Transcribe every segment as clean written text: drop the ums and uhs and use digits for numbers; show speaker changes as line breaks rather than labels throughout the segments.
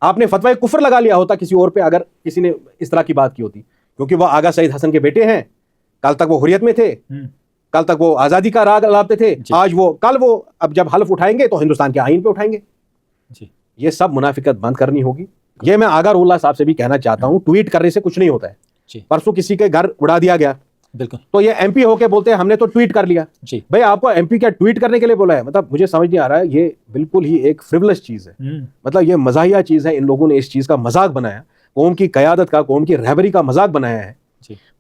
آپ نے فتوی کفر لگا لیا ہوتا کسی اور پہ اگر کسی نے اس طرح کی بات کی ہوتی، کیونکہ وہ آغا سعید حسن کے بیٹے ہیں، کل تک وہ حریت میں تھے، کل تک وہ آزادی کا راگ الاپتے تھے، آج وہ کل وہ اب جب حلف اٹھائیں گے تو ہندوستان کے آئین پہ اٹھائیں گے. یہ سب منافقت بند کرنی ہوگی. یہ میں آغا رول اللہ صاحب سے بھی کہنا چاہتا ہوں، ٹویٹ کرنے سے کچھ نہیں ہوتا ہے. پرسوں کسی کے گھر اڑا دیا گیا،
بالکل،
تو یہ ایم پی ہو کے بولتے ہیں ہم نے تو ٹویٹ کر لیا. بھائی آپ کو ایم پی کیا ٹویٹ کرنے کے لیے بولا ہے؟ مطلب مجھے سمجھ نہیں آ رہا ہے، یہ بالکل ہی ایک فریولس چیز ہے. مطلب یہ مزاحیہ چیز ہے. ان لوگوں نے اس چیز کا مذاق بنایا، قوم کی قیادت کا، قوم کی رہبری کا مذاق بنایا ہے.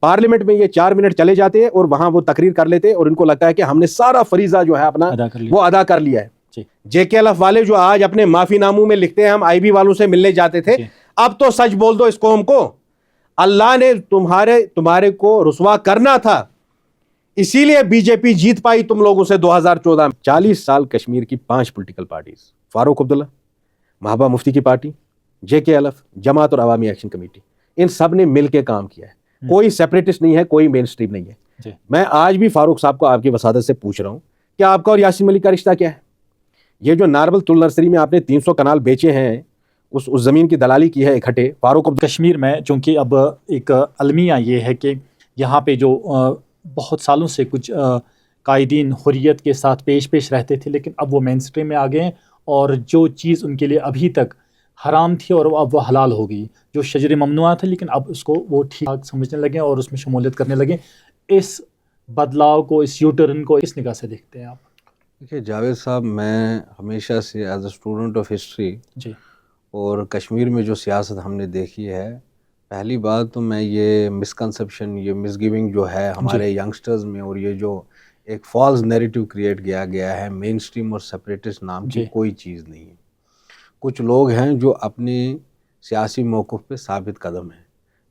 پارلیمنٹ میں یہ 4 منٹ چلے جاتے ہیں اور وہاں وہ تقریر کر لیتے اور ان کو لگتا ہے کہ ہم نے سارا فریضہ جو ہے اپنا وہ ادا کر لیا ہے. جے کے ایل ایف والے جو آج اپنے معافی ناموں میں لکھتے ہیں ہم آئی بی والوں سے ملنے جاتے تھے، اب تو سچ بول دو اس قوم کو. اللہ نے تمہارے کو رسوا کرنا تھا، اسی لیے بی جے پی جیت پائی تم لوگوں سے 2014 میں. 40 سال کشمیر کی 5 پولیٹیکل پارٹیز، فاروق عبداللہ، محبوبہ مفتی کی پارٹی، جے کے ایل ایف، جماعت اور عوامی ایکشن کمیٹی، ان سب نے مل کے کام کیا ہے. کوئی سیپریٹسٹ نہیں ہے، کوئی مین اسٹریم نہیں ہے. میں آج بھی فاروق صاحب کو آپ کی وسادت سے پوچھ رہا ہوں کہ آپ کا اور یاسین ملک کا رشتہ کیا ہے؟ یہ جو ناربل تل نرسری میں آپ نے 300 کنال بیچے ہیں، اس زمین کی دلالی کی ہے اکٹھے فاروق
کشمیر میں. چونکہ اب ایک المیہ یہ ہے کہ یہاں پہ جو بہت سالوں سے کچھ قائدین حریت کے ساتھ پیش رہتے تھے، لیکن اب وہ مین اسٹریم میں آ گئے ہیں، اور جو چیز ان کے لیے ابھی تک حرام تھی اور اب وہ حلال ہو گئی، جو شجر ممنوع تھا لیکن اب اس کو وہ ٹھیک سمجھنے لگے اور اس میں شمولیت کرنے لگے. اس بدلاؤ کو، اس یو ٹرن کو کس نگاہ سے دیکھتے ہیں آپ؟
دیکھیے جاوید صاحب، میں ہمیشہ سے as a student of history اور کشمیر میں جو سیاست ہم نے دیکھی ہے، پہلی بات تو میں یہ مسکنسیپشن، یہ مس گیونگ جو ہے ہمارے ینگسٹرز میں، اور یہ جو ایک فالس نیریٹو کریٹ کیا گیا ہے مین اسٹریم اور سپریٹسٹ نام کی کوئی چیز نہیں ہے. کچھ لوگ ہیں جو اپنے سیاسی موقف پہ ثابت قدم ہیں.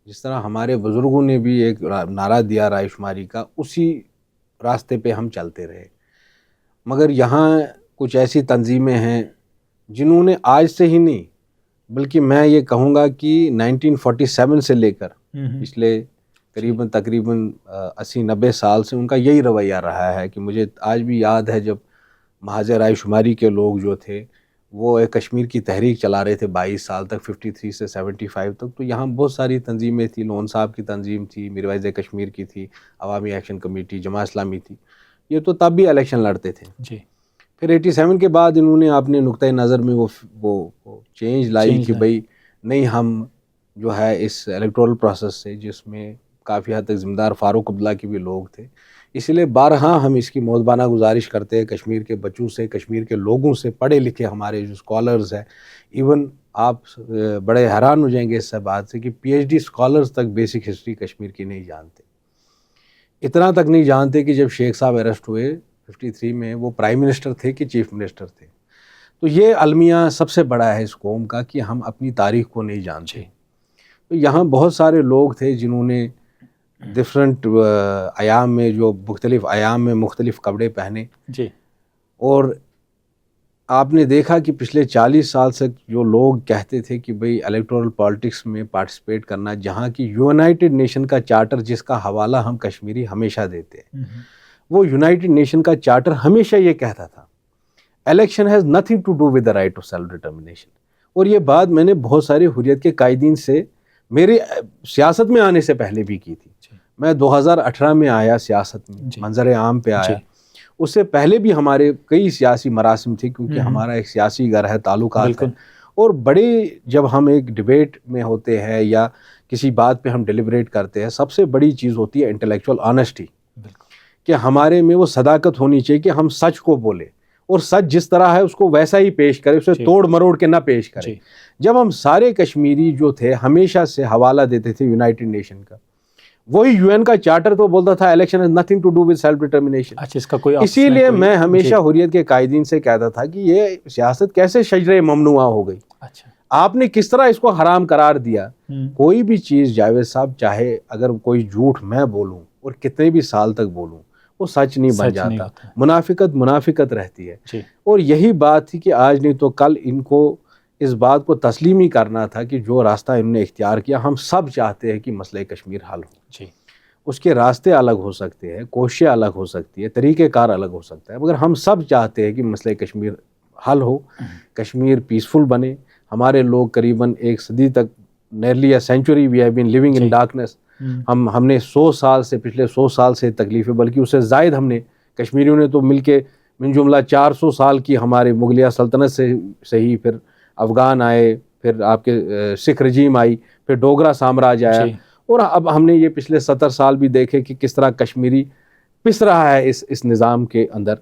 جس طرح ہمارے بزرگوں نے بھی ایک نعرہ دیا رائے شماری کا، اسی راستے پہ ہم چلتے رہے. مگر یہاں کچھ ایسی تنظیمیں ہیں جنہوں نے آج سے ہی نہیں، بلکہ میں یہ کہوں گا کہ 1947 سے لے کر پچھلے تقریباً 80-90 سال سے ان کا یہی رویہ رہا ہے. کہ مجھے آج بھی یاد ہے جب محاذ رائے شماری کے لوگ جو تھے وہ ایک کشمیر کی تحریک چلا رہے تھے 22 سال تک، 53 سے 75 تک. تو یہاں بہت ساری تنظیمیں تھیں. لون صاحب کی تنظیم تھی، میروائز کشمیر کی تھی، عوامی ایکشن کمیٹی، جماعت اسلامی تھی. یہ تو تب بھی الیکشن لڑتے تھے. پھر 87 کے بعد انہوں نے اپنے نقطۂ نظر میں وہ چینج لائی کہ بھئی نہیں، ہم جو ہے اس الیکٹورل پروسیس سے، جس میں کافی حد تک ذمہ دار فاروق عبداللہ کے بھی لوگ تھے، اس لیے بارہا ہم اس کی موضوعانہ گزارش کرتے ہیں کشمیر کے بچوں سے، کشمیر کے لوگوں سے، پڑھے لکھے ہمارے جو اسکالرز ہیں. ایون آپ بڑے حیران ہو جائیں گے اس بات سے کہ پی ایچ ڈی اسکالرز تک بیسک ہسٹری کشمیر کی نہیں جانتے. اتنا تک نہیں جانتے کہ جب شیخ صاحب اریسٹ ہوئے 53 میں، وہ پرائم منسٹر تھے کہ چیف منسٹر تھے. تو یہ المیہ سب سے بڑا ہے اس قوم کا کہ ہم اپنی تاریخ کو نہیں جانتے. تو یہاں بہت سارے لوگ تھے جنہوں نے ڈفرینٹ ایام میں، جو مختلف ایام میں مختلف کپڑے پہنے. اور آپ نے دیکھا کہ پچھلے 40 سال سے جو لوگ کہتے تھے کہ بھئی الیکٹورل پالیٹکس میں پارٹیسپیٹ کرنا، جہاں کی یونائٹڈ نیشن کا چارٹر جس کا حوالہ ہم کشمیری ہمیشہ دیتے ہیں، وہ یونائٹڈ نیشن کا چارٹر ہمیشہ یہ کہتا تھا election has nothing to do with the right to self determination. اور یہ بات میں نے بہت سارے حریت کے قائدین سے میرے سیاست میں آنے سے پہلے بھی کی تھی. میں 2018 میں آیا سیاست میں، منظر عام پہ آیا. اس سے پہلے بھی ہمارے کئی سیاسی مراسم تھے، کیونکہ ہمارا ایک سیاسی گھر ہے، تعلقات ہیں. اور بڑے جب ہم ایک ڈیبیٹ میں ہوتے ہیں یا کسی بات پہ ہم ڈیلیبریٹ کرتے ہیں، سب سے بڑی چیز ہوتی ہے انٹلیکچوئل آنیسٹی. کہ ہمارے میں وہ صداقت ہونی چاہیے کہ ہم سچ کو بولیں، اور سچ جس طرح ہے اس کو ویسا ہی پیش کرے، اسے توڑ مروڑ کے نہ پیش کرے. جب ہم سارے کشمیری جو تھے ہمیشہ سے حوالہ دیتے تھے یونائٹڈ نیشن کا، وہی یو این کا چارٹر تو بولتا تھا election has nothing to do with self determination. اسی لیے میں ہمیشہ حریت کے قائدین سے کہتا تھا کہ یہ سیاست کیسے شجرے ممنوعہ ہو گئی، آپ نے کس طرح اس کو حرام قرار دیا. کوئی بھی چیز جاوید صاحب، چاہے اگر کوئی جھوٹ میں بولوں اور کتنے بھی سال تک بولوں، وہ سچ نہیں بن جاتا. منافقت رہتی ہے. اور یہی بات تھی کہ آج نہیں تو کل ان کو اس بات کو تسلیم ہی کرنا تھا کہ جو راستہ انہوں نے اختیار کیا، ہم سب چاہتے ہیں کہ مسئلہ کشمیر حل ہو. اس کے راستے الگ ہو سکتے ہیں، کوششیں الگ ہو سکتی ہے، طریقہ کار الگ ہو سکتا ہے، مگر ہم سب چاہتے ہیں کہ مسئلہ کشمیر حل ہو، کشمیر پیسفل بنے،
ہمارے لوگ قریباً 1 صدی تک nearly century we have been living in darkness. ہم نے 100 سال سے پچھلے 100 سال سے تکلیفیں، بلکہ اس سے زائد ہم نے کشمیریوں نے تو مل کے من جملہ 400 سال کی ہمارے مغلیہ سلطنت سے ہی، پھر افغان آئے، پھر آپ کے سکھ رجیم آئی، پھر ڈوگرا سامراج آیا، اور اب ہم نے یہ پچھلے 70 سال بھی دیکھے کہ کس طرح کشمیری پس رہا ہے اس نظام کے اندر.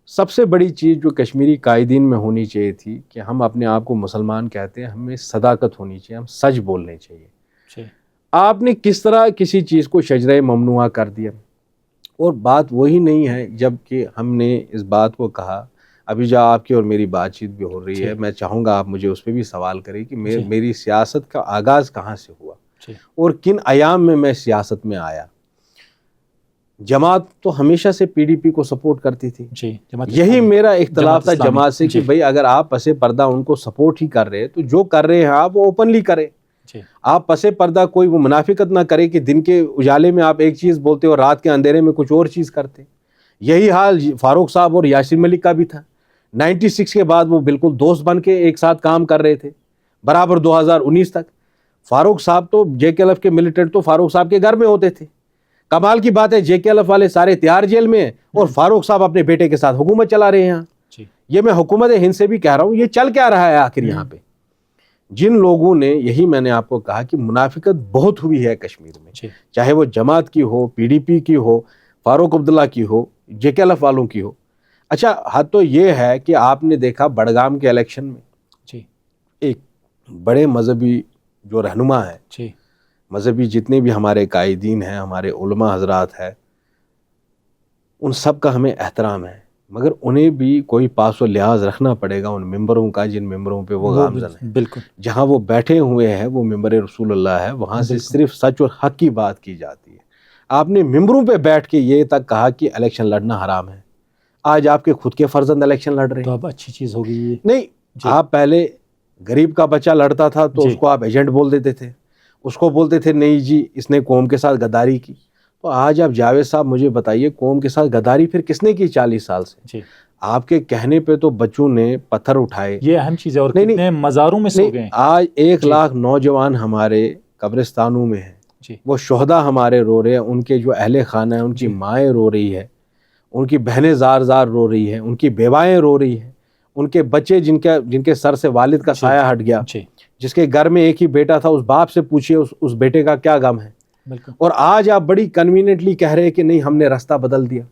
سب سے بڑی چیز جو کشمیری قائدین میں ہونی چاہیے تھی کہ ہم اپنے آپ کو مسلمان کہتے ہیں، ہمیں صداقت ہونی چاہیے، ہم سچ بولنے چاہیے. آپ نے کس طرح کسی چیز کو شجرہ ممنوعہ کر دیا، اور بات وہی نہیں ہے جب کہ ہم نے اس بات کو کہا. ابھی جو آپ کی اور میری بات چیت بھی ہو رہی ہے، میں چاہوں گا آپ مجھے اس پہ بھی سوال کریں کہ میری سیاست کا آغاز کہاں سے ہوا اور کن ایام میں سیاست میں آیا. جماعت تو ہمیشہ سے پی ڈی پی کو سپورٹ کرتی تھی. یہی میرا اختلاف تھا جماعت سے کہ بھئی اگر آپ پس پردہ ان کو سپورٹ ہی کر رہے تو جو کر رہے ہیں آپ وہ اوپنلی کریں. آپ پس پردہ کوئی وہ منافقت نہ کرے کہ دن کے اجالے میں آپ ایک چیز بولتے اور رات کے اندھیرے میں کچھ اور چیز کرتے. یہی حال فاروق صاحب اور یاسر ملک کا بھی تھا. 96 کے بعد وہ بالکل دوست بن کے ایک ساتھ کام کر رہے تھے برابر 2019 تک. فاروق صاحب تو جے کے ایل ایف کے ملیٹنٹ تو فاروق صاحب کے گھر میں ہوتے تھے. کمال کی بات ہے جے کے ایل ایف والے سارے تہاڑ جیل میں ہیں اور فاروق صاحب اپنے بیٹے کے ساتھ حکومت چلا رہے ہیں. یہ میں حکومت ہند سے بھی کہہ رہا ہوں، یہ چل کیا رہا ہے آخر یہاں پہ. جن لوگوں نے، یہی میں نے آپ کو کہا کہ منافقت بہت ہوئی ہے کشمیر میں، چاہے وہ جماعت کی ہو، پی ڈی پی کی ہو، فاروق عبداللہ کی ہو، جے کے ایل ایف والوں کی ہو. اچھا حد تو یہ ہے کہ آپ نے دیکھا بڑگام کے الیکشن میں ایک بڑے مذہبی جو رہنما ہے، مذہبی جتنے بھی ہمارے قائدین ہیں، ہمارے علماء حضرات ہیں، ان سب کا ہمیں احترام ہے، مگر انہیں بھی کوئی پاس و لحاظ رکھنا پڑے گا ان ممبروں کا جن ممبروں پہ وہ گامزن ہیں.
بالکل
جہاں وہ بیٹھے ہوئے ہیں وہ ممبر رسول اللہ ہے، وہاں سے صرف سچ اور حق کی بات کی جاتی ہے. آپ نے ممبروں پہ بیٹھ کے یہ تک کہا کہ الیکشن لڑنا حرام ہے. آج آپ کے خود کے فرزند الیکشن لڑ رہے ہیں،
تو اب اچھی چیز ہو گئی ہے.
نہیں آپ پہلے غریب کا بچہ لڑتا تھا تو اس کو آپ ایجنٹ بول دیتے تھے، اس کو بولتے تھے نہیں جی اس نے قوم کے ساتھ غداری کی. تو آج آپ جاوید صاحب مجھے بتائیے قوم کے ساتھ غداری پھر کس نے کی 40 سال سے؟ آپ کے کہنے پہ تو بچوں نے پتھر اٹھائے،
یہ اہم چیز ہے. اور کتنے مزاروں میں سو گئے.
آج 1 لاکھ نوجوان ہمارے قبرستانوں میں ہیں، وہ شہداء ہمارے رو رہے ہیں، ان کے جو اہل خانہ ہیں ان کی مائیں رو رہی ہے، ان کی بہنیں زار زار رو رہی ہیں، ان کی بیوائیں رو رہی ہیں، ان کے بچے جن کے سر سے والد کا سایہ ہٹ گیا، جس کے گھر میں ایک ہی بیٹا تھا، اس باپ سے پوچھئے اس بیٹے کا کیا غم ہے. اور آج آپ بڑی کنویننٹلی کہہ رہے ہیں کہ نہیں ہم نے راستہ بدل دیا.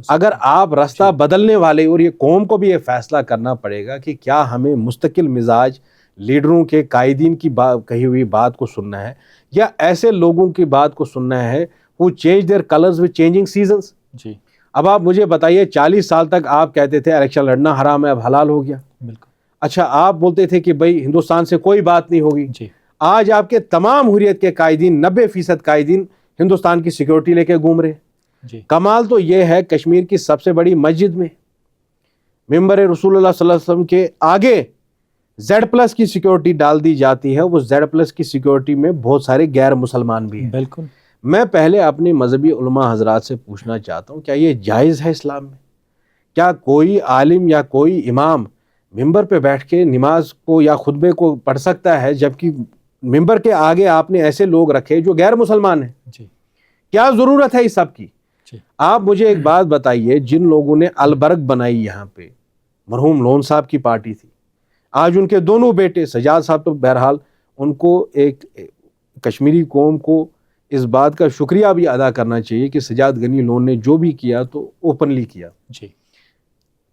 اگر آپ راستہ بدلنے والے، اور یہ قوم کو بھی یہ فیصلہ کرنا پڑے گا کہ کیا ہمیں مستقل مزاج لیڈروں کے، قائدین کی کہی ہوئی بات کو سننا ہے، یا ایسے لوگوں کی بات کو سننا ہے who change their colors with changing seasons. اب آپ مجھے بتائیے 40 سال تک آپ کہتے تھے الیکشن لڑنا حرام ہے، اب حلال ہو گیا. اچھا آپ بولتے تھے کہ بھائی ہندوستان سے کوئی بات نہیں ہوگی. آج آپ کے تمام حریت کے قائدین، 90% قائدین ہندوستان کی سیکیورٹی لے کے گھوم رہے. کمال تو یہ ہے کشمیر کی سب سے بڑی مسجد میں ممبر رسول اللہ صلی اللہ علیہ وسلم کے آگے Z+ کی سیکیورٹی ڈال دی جاتی ہے. وہ Z+ کی سیکیورٹی میں بہت سارے غیر مسلمان بھی ہیں.
بالکل.
میں پہلے اپنی مذہبی علماء حضرات سے پوچھنا چاہتا ہوں، کیا یہ جائز ہے اسلام میں؟ کیا کوئی عالم یا کوئی امام ممبر پہ بیٹھ کے نماز کو یا خطبے کو پڑھ سکتا ہے جبکہ ممبر کے آگے آپ نے ایسے لوگ رکھے جو غیر مسلمان ہیں؟ کیا ضرورت ہے اس سب کی؟ آپ مجھے ایک بات بتائیے، جن لوگوں نے البرگ بنائی یہاں پہ، مرحوم لون صاحب کی پارٹی تھی، آج ان کے دونوں بیٹے، سجاد صاحب تو بہرحال ان کو ایک کشمیری قوم کو اس بات کا شکریہ بھی ادا کرنا چاہیے کہ سجاد غنی لون نے جو بھی کیا تو اوپنلی کیا،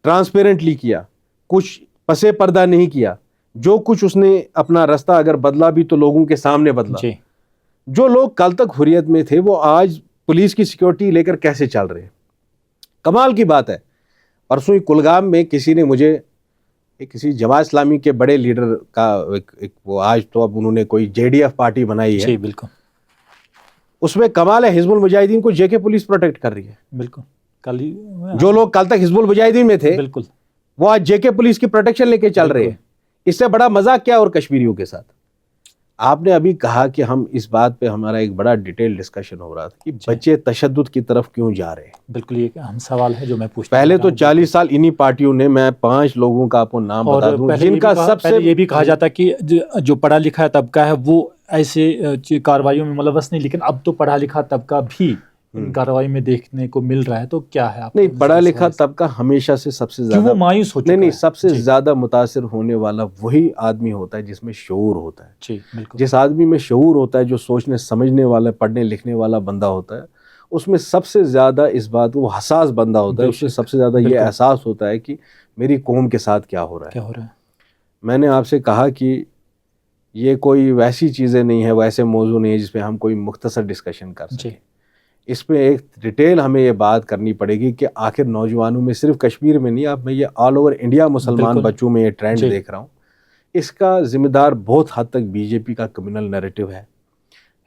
ٹرانسپیرنٹلی کیا، کچھ پسے پردہ نہیں کیا. جو کچھ اس نے اپنا راستہ اگر بدلا بھی تو لوگوں کے سامنے بدلا. جو لوگ کل تک حریت میں تھے وہ آج پولیس کی سیکیورٹی لے کر کیسے چل رہے ہیں؟ کمال کی بات ہے. پرسوں ہی کلگام میں کسی نے مجھے کسی جماعت اسلامی کے بڑے لیڈر کا وہ آج تو اب انہوں نے کوئی JDF پارٹی بنائی ہے.
بالکل.
اس میں کمال ہے حزب المجاہدین کو JK پولیس پروٹیکٹ کر رہی ہے.
بالکل.
جو لوگ کل تک حزب المجاہدین میں تھے
بالکل
وہ آج JK پولیس کی پروٹیکشن لے کے چل رہے ہیں. اس سے بڑا مذاق کیا اور کشمیریوں کے ساتھ؟ آپ نے ابھی کہا کہ ہم اس بات پہ ہمارا ایک بڑا ڈیٹیل ڈسکشن ہو رہا تھا کہ بچے تشدد کی طرف کیوں جا رہے ہیں.
بالکل یہ اہم سوال ہے جو میں پوچھتا ہوں.
پہلے تو 40 سال انہی پارٹیوں نے, میں 5 لوگوں کا آپ کو نام بتا دوں جن کا سب سے,
یہ بھی کہا جاتا کہ جو پڑھا لکھا طبقہ ہے وہ ایسے کارروائیوں میں ملوث نہیں, لیکن اب تو پڑھا لکھا طبقہ بھی ان کارروائی میں دیکھنے کو مل رہا ہے. تو کیا ہے آپ
نہیں, پڑھا لکھا طبقہ ہمیشہ سے سب سے زیادہ
مایوس ہو چکا ہے.
نہیں, سب سے زیادہ متاثر ہونے والا وہی آدمی ہوتا ہے جس میں شعور ہوتا ہے.
جی بالکل.
جس آدمی میں شعور ہوتا ہے, جو سوچنے سمجھنے والا, پڑھنے لکھنے والا بندہ ہوتا ہے, اس میں سب سے زیادہ اس بات, وہ حساس بندہ ہوتا ہے, اس سے سب سے زیادہ یہ احساس ہوتا ہے کہ میری قوم کے ساتھ کیا ہو رہا ہے. میں نے آپ سے کہا کہ یہ کوئی ویسی چیزیں نہیں ہے, ویسے موضوع نہیں ہے جس پہ ہم کوئی مختصر ڈسکشن کر سکیں. اس پہ ایک ڈیٹیل ہمیں یہ بات کرنی پڑے گی کہ آخر نوجوانوں میں, صرف کشمیر میں نہیں, اب میں یہ آل اوور انڈیا مسلمان بچوں میں یہ ٹرینڈ دیکھ رہا ہوں. اس کا ذمہ دار بہت حد تک بی جے پی کا کمیونل نیریٹو ہے.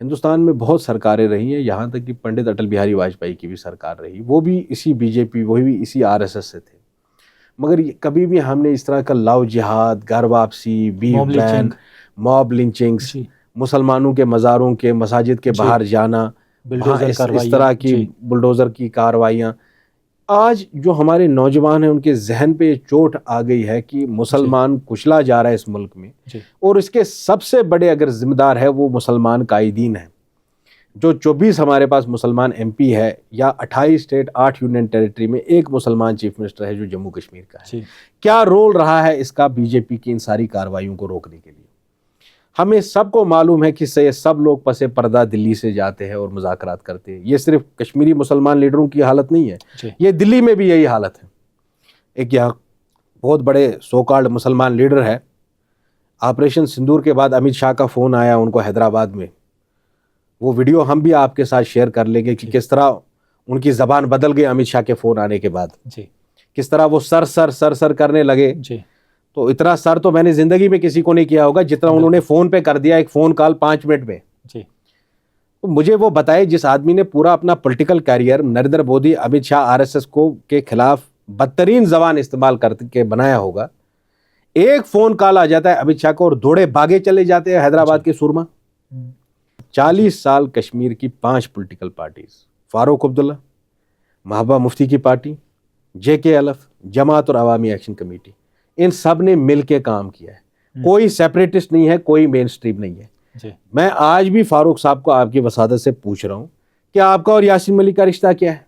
ہندوستان میں بہت سرکاریں رہی ہیں, یہاں تک کہ پنڈت اٹل بہاری واجپئی کی بھی سرکار رہی, وہ بھی اسی بی جے پی, وہی بھی اسی آر ایس ایس سے تھے, مگر کبھی بھی ہم نے اس طرح کا لو جہاد, گھر واپسی, بیف بین, موب لنچنگز, مسلمانوں کے مزاروں کے, مساجد کے باہر جانا, اس طرح کی بلڈوزر کی کارروائیاں, آج جو ہمارے نوجوان ہیں ان کے ذہن پہ چوٹ آ گئی ہے کہ مسلمان کچلا جا رہا ہے اس ملک میں, اور اس کے سب سے بڑے اگر ذمہ دار ہے وہ مسلمان قائدین ہیں. جو 24 ہمارے پاس مسلمان ایم پی ہے, یا 28 اسٹیٹ 8 یونین ٹیریٹری میں ایک مسلمان چیف منسٹر ہے جو جموں کشمیر کا ہے, کیا رول رہا ہے اس کا بی جے پی کی ان ساری کارروائیوں کو روکنے کے لیے؟ ہمیں سب کو معلوم ہے کہ یہ سب لوگ پس پردہ دلی سے جاتے ہیں اور مذاکرات کرتے ہیں. یہ صرف کشمیری مسلمان لیڈروں کی حالت نہیں ہے, یہ دلی میں بھی یہی حالت ہے. ایک یہاں بہت بڑے سو کالڈ مسلمان لیڈر ہے, آپریشن سندور کے بعد امت شاہ کا فون آیا ان کو حیدرآباد میں, وہ ویڈیو ہم بھی آپ کے ساتھ شیئر کر لیں گے کہ کس طرح ان کی زبان بدل گئی امت شاہ کے فون آنے کے بعد, کس طرح وہ سر کرنے لگے. تو اتنا سر تو میں نے زندگی میں کسی کو نہیں کیا ہوگا جتنا انہوں نے فون پہ کر دیا, ایک فون کال 5 منٹ میں. تو مجھے وہ بتائے جس آدمی نے پورا اپنا political career Narendra Modi, Amit Shah, R S S کو کے خلاف بدترین زبان استعمال کر کے بنایا ہوگا, ایک فون کال آ جاتا ہے امت شاہ کو اور دوڑے بھاگے چلے جاتے ہیں حیدرآباد کے سورما. 40 سال کشمیر کی 5 پولیٹیکل پارٹیز, فاروق عبداللہ, محبوبہ مفتی کی پارٹی, JK-LF, جماعت اور عوامی ایکشن کمیٹی, ان سب نے مل کے کام کیا ہے. کوئی سیپریٹسٹ نہیں ہے, کوئی مین اسٹریم نہیں ہے. میں آج بھی فاروق صاحب کو آپ کی وسادت سے پوچھ رہا ہوں کہ آپ کا اور یاسین ملک کا رشتہ کیا ہے؟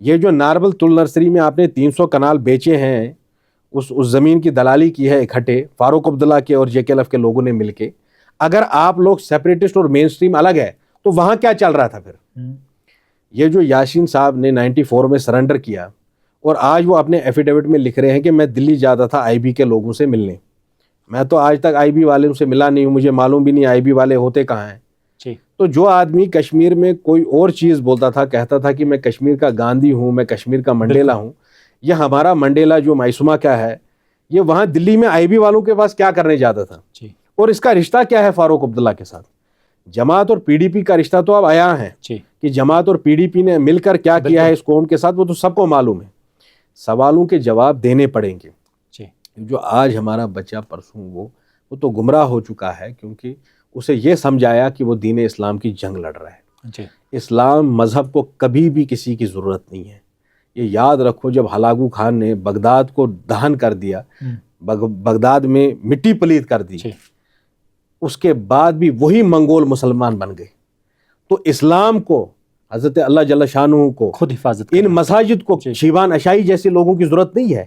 یہ جو ناربل تل نرسری میں آپ نے 300 کنال بیچے ہیں, اس زمین کی دلالی کی ہے اکٹھے فاروق عبداللہ کے اور JK-LF کے لوگوں نے مل کے. اگر آپ لوگ سیپریٹسٹ اور مین اسٹریم الگ ہے تو وہاں کیا چل رہا تھا پھر؟ یہ جو یاسین صاحب نے 94 میں سرنڈر کیا, اور آج وہ اپنے ایفیڈیوٹ میں لکھ رہے ہیں کہ میں دلی جاتا تھا آئی بی کے لوگوں سے ملنے. میں تو آج تک آئی بی والوں سے ملا نہیں ہوں, مجھے معلوم بھی نہیں آئی بی والے ہوتے کہاں ہیں. تو جو آدمی کشمیر میں کوئی اور چیز بولتا تھا, کہتا تھا کہ میں کشمیر کا گاندھی ہوں, میں کشمیر کا منڈیلا ہوں, یہ ہمارا منڈیلا جو مائسوما کیا ہے, یہ وہاں دلی میں آئی بی والوں کے پاس کیا کرنے جاتا تھا. اور اس کا رشتہ کیا ہے فاروق عبداللہ کے ساتھ؟ جماعت اور پی ڈی پی کا رشتہ تو اب آیا ہے کہ جماعت اور پی ڈی پی نے مل کر کیا کیا ہے اس قوم کے ساتھ, وہ تو سب کو معلوم ہے. سوالوں کے جواب دینے پڑیں گے. جو آج ہمارا بچہ پرسوں وہ تو گمراہ ہو چکا ہے, کیونکہ اسے یہ سمجھایا کہ وہ دین اسلام کی جنگ لڑ رہا ہے. اسلام مذہب کو کبھی بھی کسی کی ضرورت نہیں ہے. یہ یاد رکھو, جب ہلاکو خان نے بغداد کو دہن کر دیا, بغداد میں مٹی پلید کر دی, اس کے بعد بھی وہی منگول مسلمان بن گئے. تو اسلام کو, حضرت اللہ جل شانہ کو,
خود حفاظت,
ان مساجد کو شیوان اشائی جیسے لوگوں کی ضرورت نہیں ہے,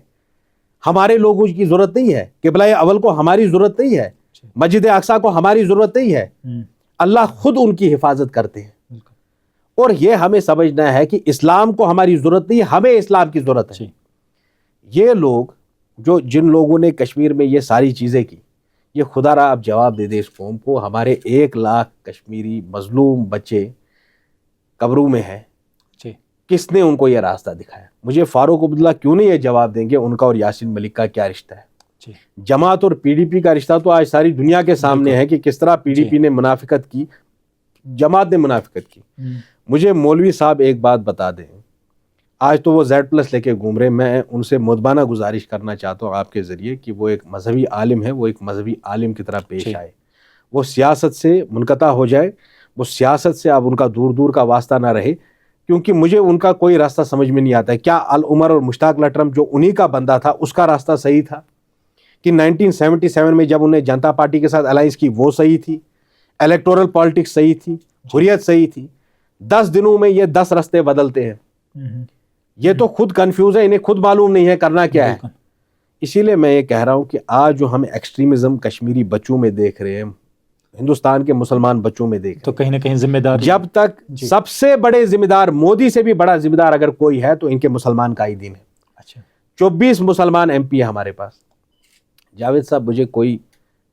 ہمارے لوگوں کی ضرورت نہیں ہے, قبلہ اول کو ہماری ضرورت نہیں ہے, مسجد اقصیٰ کو ہماری ضرورت نہیں ہے. اللہ خود ان کی حفاظت کرتے ہیں. اور یہ ہمیں سمجھنا ہے کہ اسلام کو ہماری ضرورت نہیں ہے, ہمیں اسلام کی ضرورت ہے. یہ لوگ جن لوگوں نے کشمیر میں یہ ساری چیزیں کی, یہ خدا را آپ جواب دے دے اس قوم کو. ہمارے 1 لاکھ کشمیری مظلوم بچے قبروں میں ہیں, کس نے ان کو یہ راستہ دکھایا؟ مجھے فاروق عبداللہ کیوں نہیں یہ جواب دیں گے ان کا اور یاسین ملک کا کیا رشتہ ہے؟ جماعت اور پی ڈی پی کا رشتہ تو آج ساری دنیا کے سامنے ہے کہ کس طرح پی ڈی پی نے منافقت کی, جماعت نے منافقت کی. مجھے مولوی صاحب ایک بات بتا دیں, آج تو وہ Z+ لے کے گھوم رہے, میں ان سے مدبانہ گزارش کرنا چاہتا ہوں آپ کے ذریعے کہ وہ ایک مذہبی عالم ہے, وہ ایک مذہبی عالم کی طرح پیش آئے. وہ سیاست سے منقطع ہو جائے, وہ سیاست سے اب ان کا دور دور کا واسطہ نہ رہے, کیونکہ مجھے ان کا کوئی راستہ سمجھ میں نہیں آتا ہے. کیا العمر اور مشتاق لٹرم جو انہی کا بندہ تھا اس کا راستہ صحیح تھا, کہ 1977 میں جب انہیں جنتا پارٹی کے ساتھ الائنس کی وہ صحیح تھی, الیکٹورل پالیٹکس صحیح تھی, حریت صحیح تھی؟ 10 دنوں میں یہ 10 راستے بدلتے ہیں. یہ تو خود کنفیوز ہے, انہیں خود معلوم نہیں ہے کرنا کیا ہے. اسی لیے میں یہ کہہ رہا ہوں کہ آج جو ہم ایکسٹریمزم کشمیری بچوں میں دیکھ رہے ہیں, ہندوستان کے مسلمان بچوں میں دیکھ رہے ہیں,
تو کہیں نہ کہیں ذمہ دار,
جب تک سب سے بڑے ذمہ دار, مودی سے بھی بڑا ذمہ دار اگر کوئی ہے تو ان کے مسلمان قائدین ہیں.
اچھا
24 مسلمان ایم پی ہے ہمارے پاس. جاوید صاحب, مجھے کوئی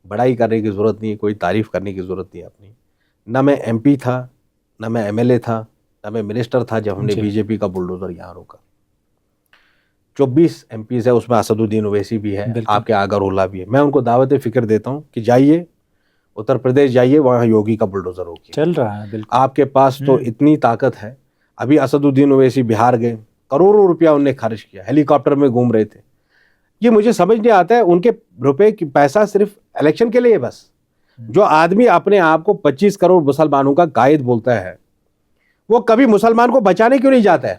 بڑائی کرنے کی ضرورت نہیں ہے, کوئی تعریف کرنے کی ضرورت نہیں ہے اپنی. نہ میں ایم پی تھا, نہ میں ایم ایل اے تھا, نہ میں منسٹر تھا جب ہم نے بی جے پی کا بلڈوزر یہاں روکا. 24 ایم پیز ہے, اس میں اسد الدین اویسی بھی ہے, آپ کے آگر اللہ بھی ہے. میں ان کو دعوت فکر دیتا ہوں کہ جائیے اتر پردیش, جائیے وہاں یوگی کا بلڈوزر روکیے.
چل رہا ہے بالکل.
آپ کے پاس تو اتنی طاقت ہے. ابھی اسد الدین اویسی بہار گئے, کروڑوں روپیہ انہوں نے خرچ کیا, ہیلی کاپٹر میں گھوم رہے تھے. یہ مجھے سمجھ نہیں آتا ہے, ان کے روپے کی پیسہ صرف الیکشن کے لیے بس. جو آدمی اپنے آپ کو 25 کروڑ مسلمانوں کا قائد بولتا ہے, وہ کبھی مسلمان کو بچانے کیوں نہیں جاتا ہے؟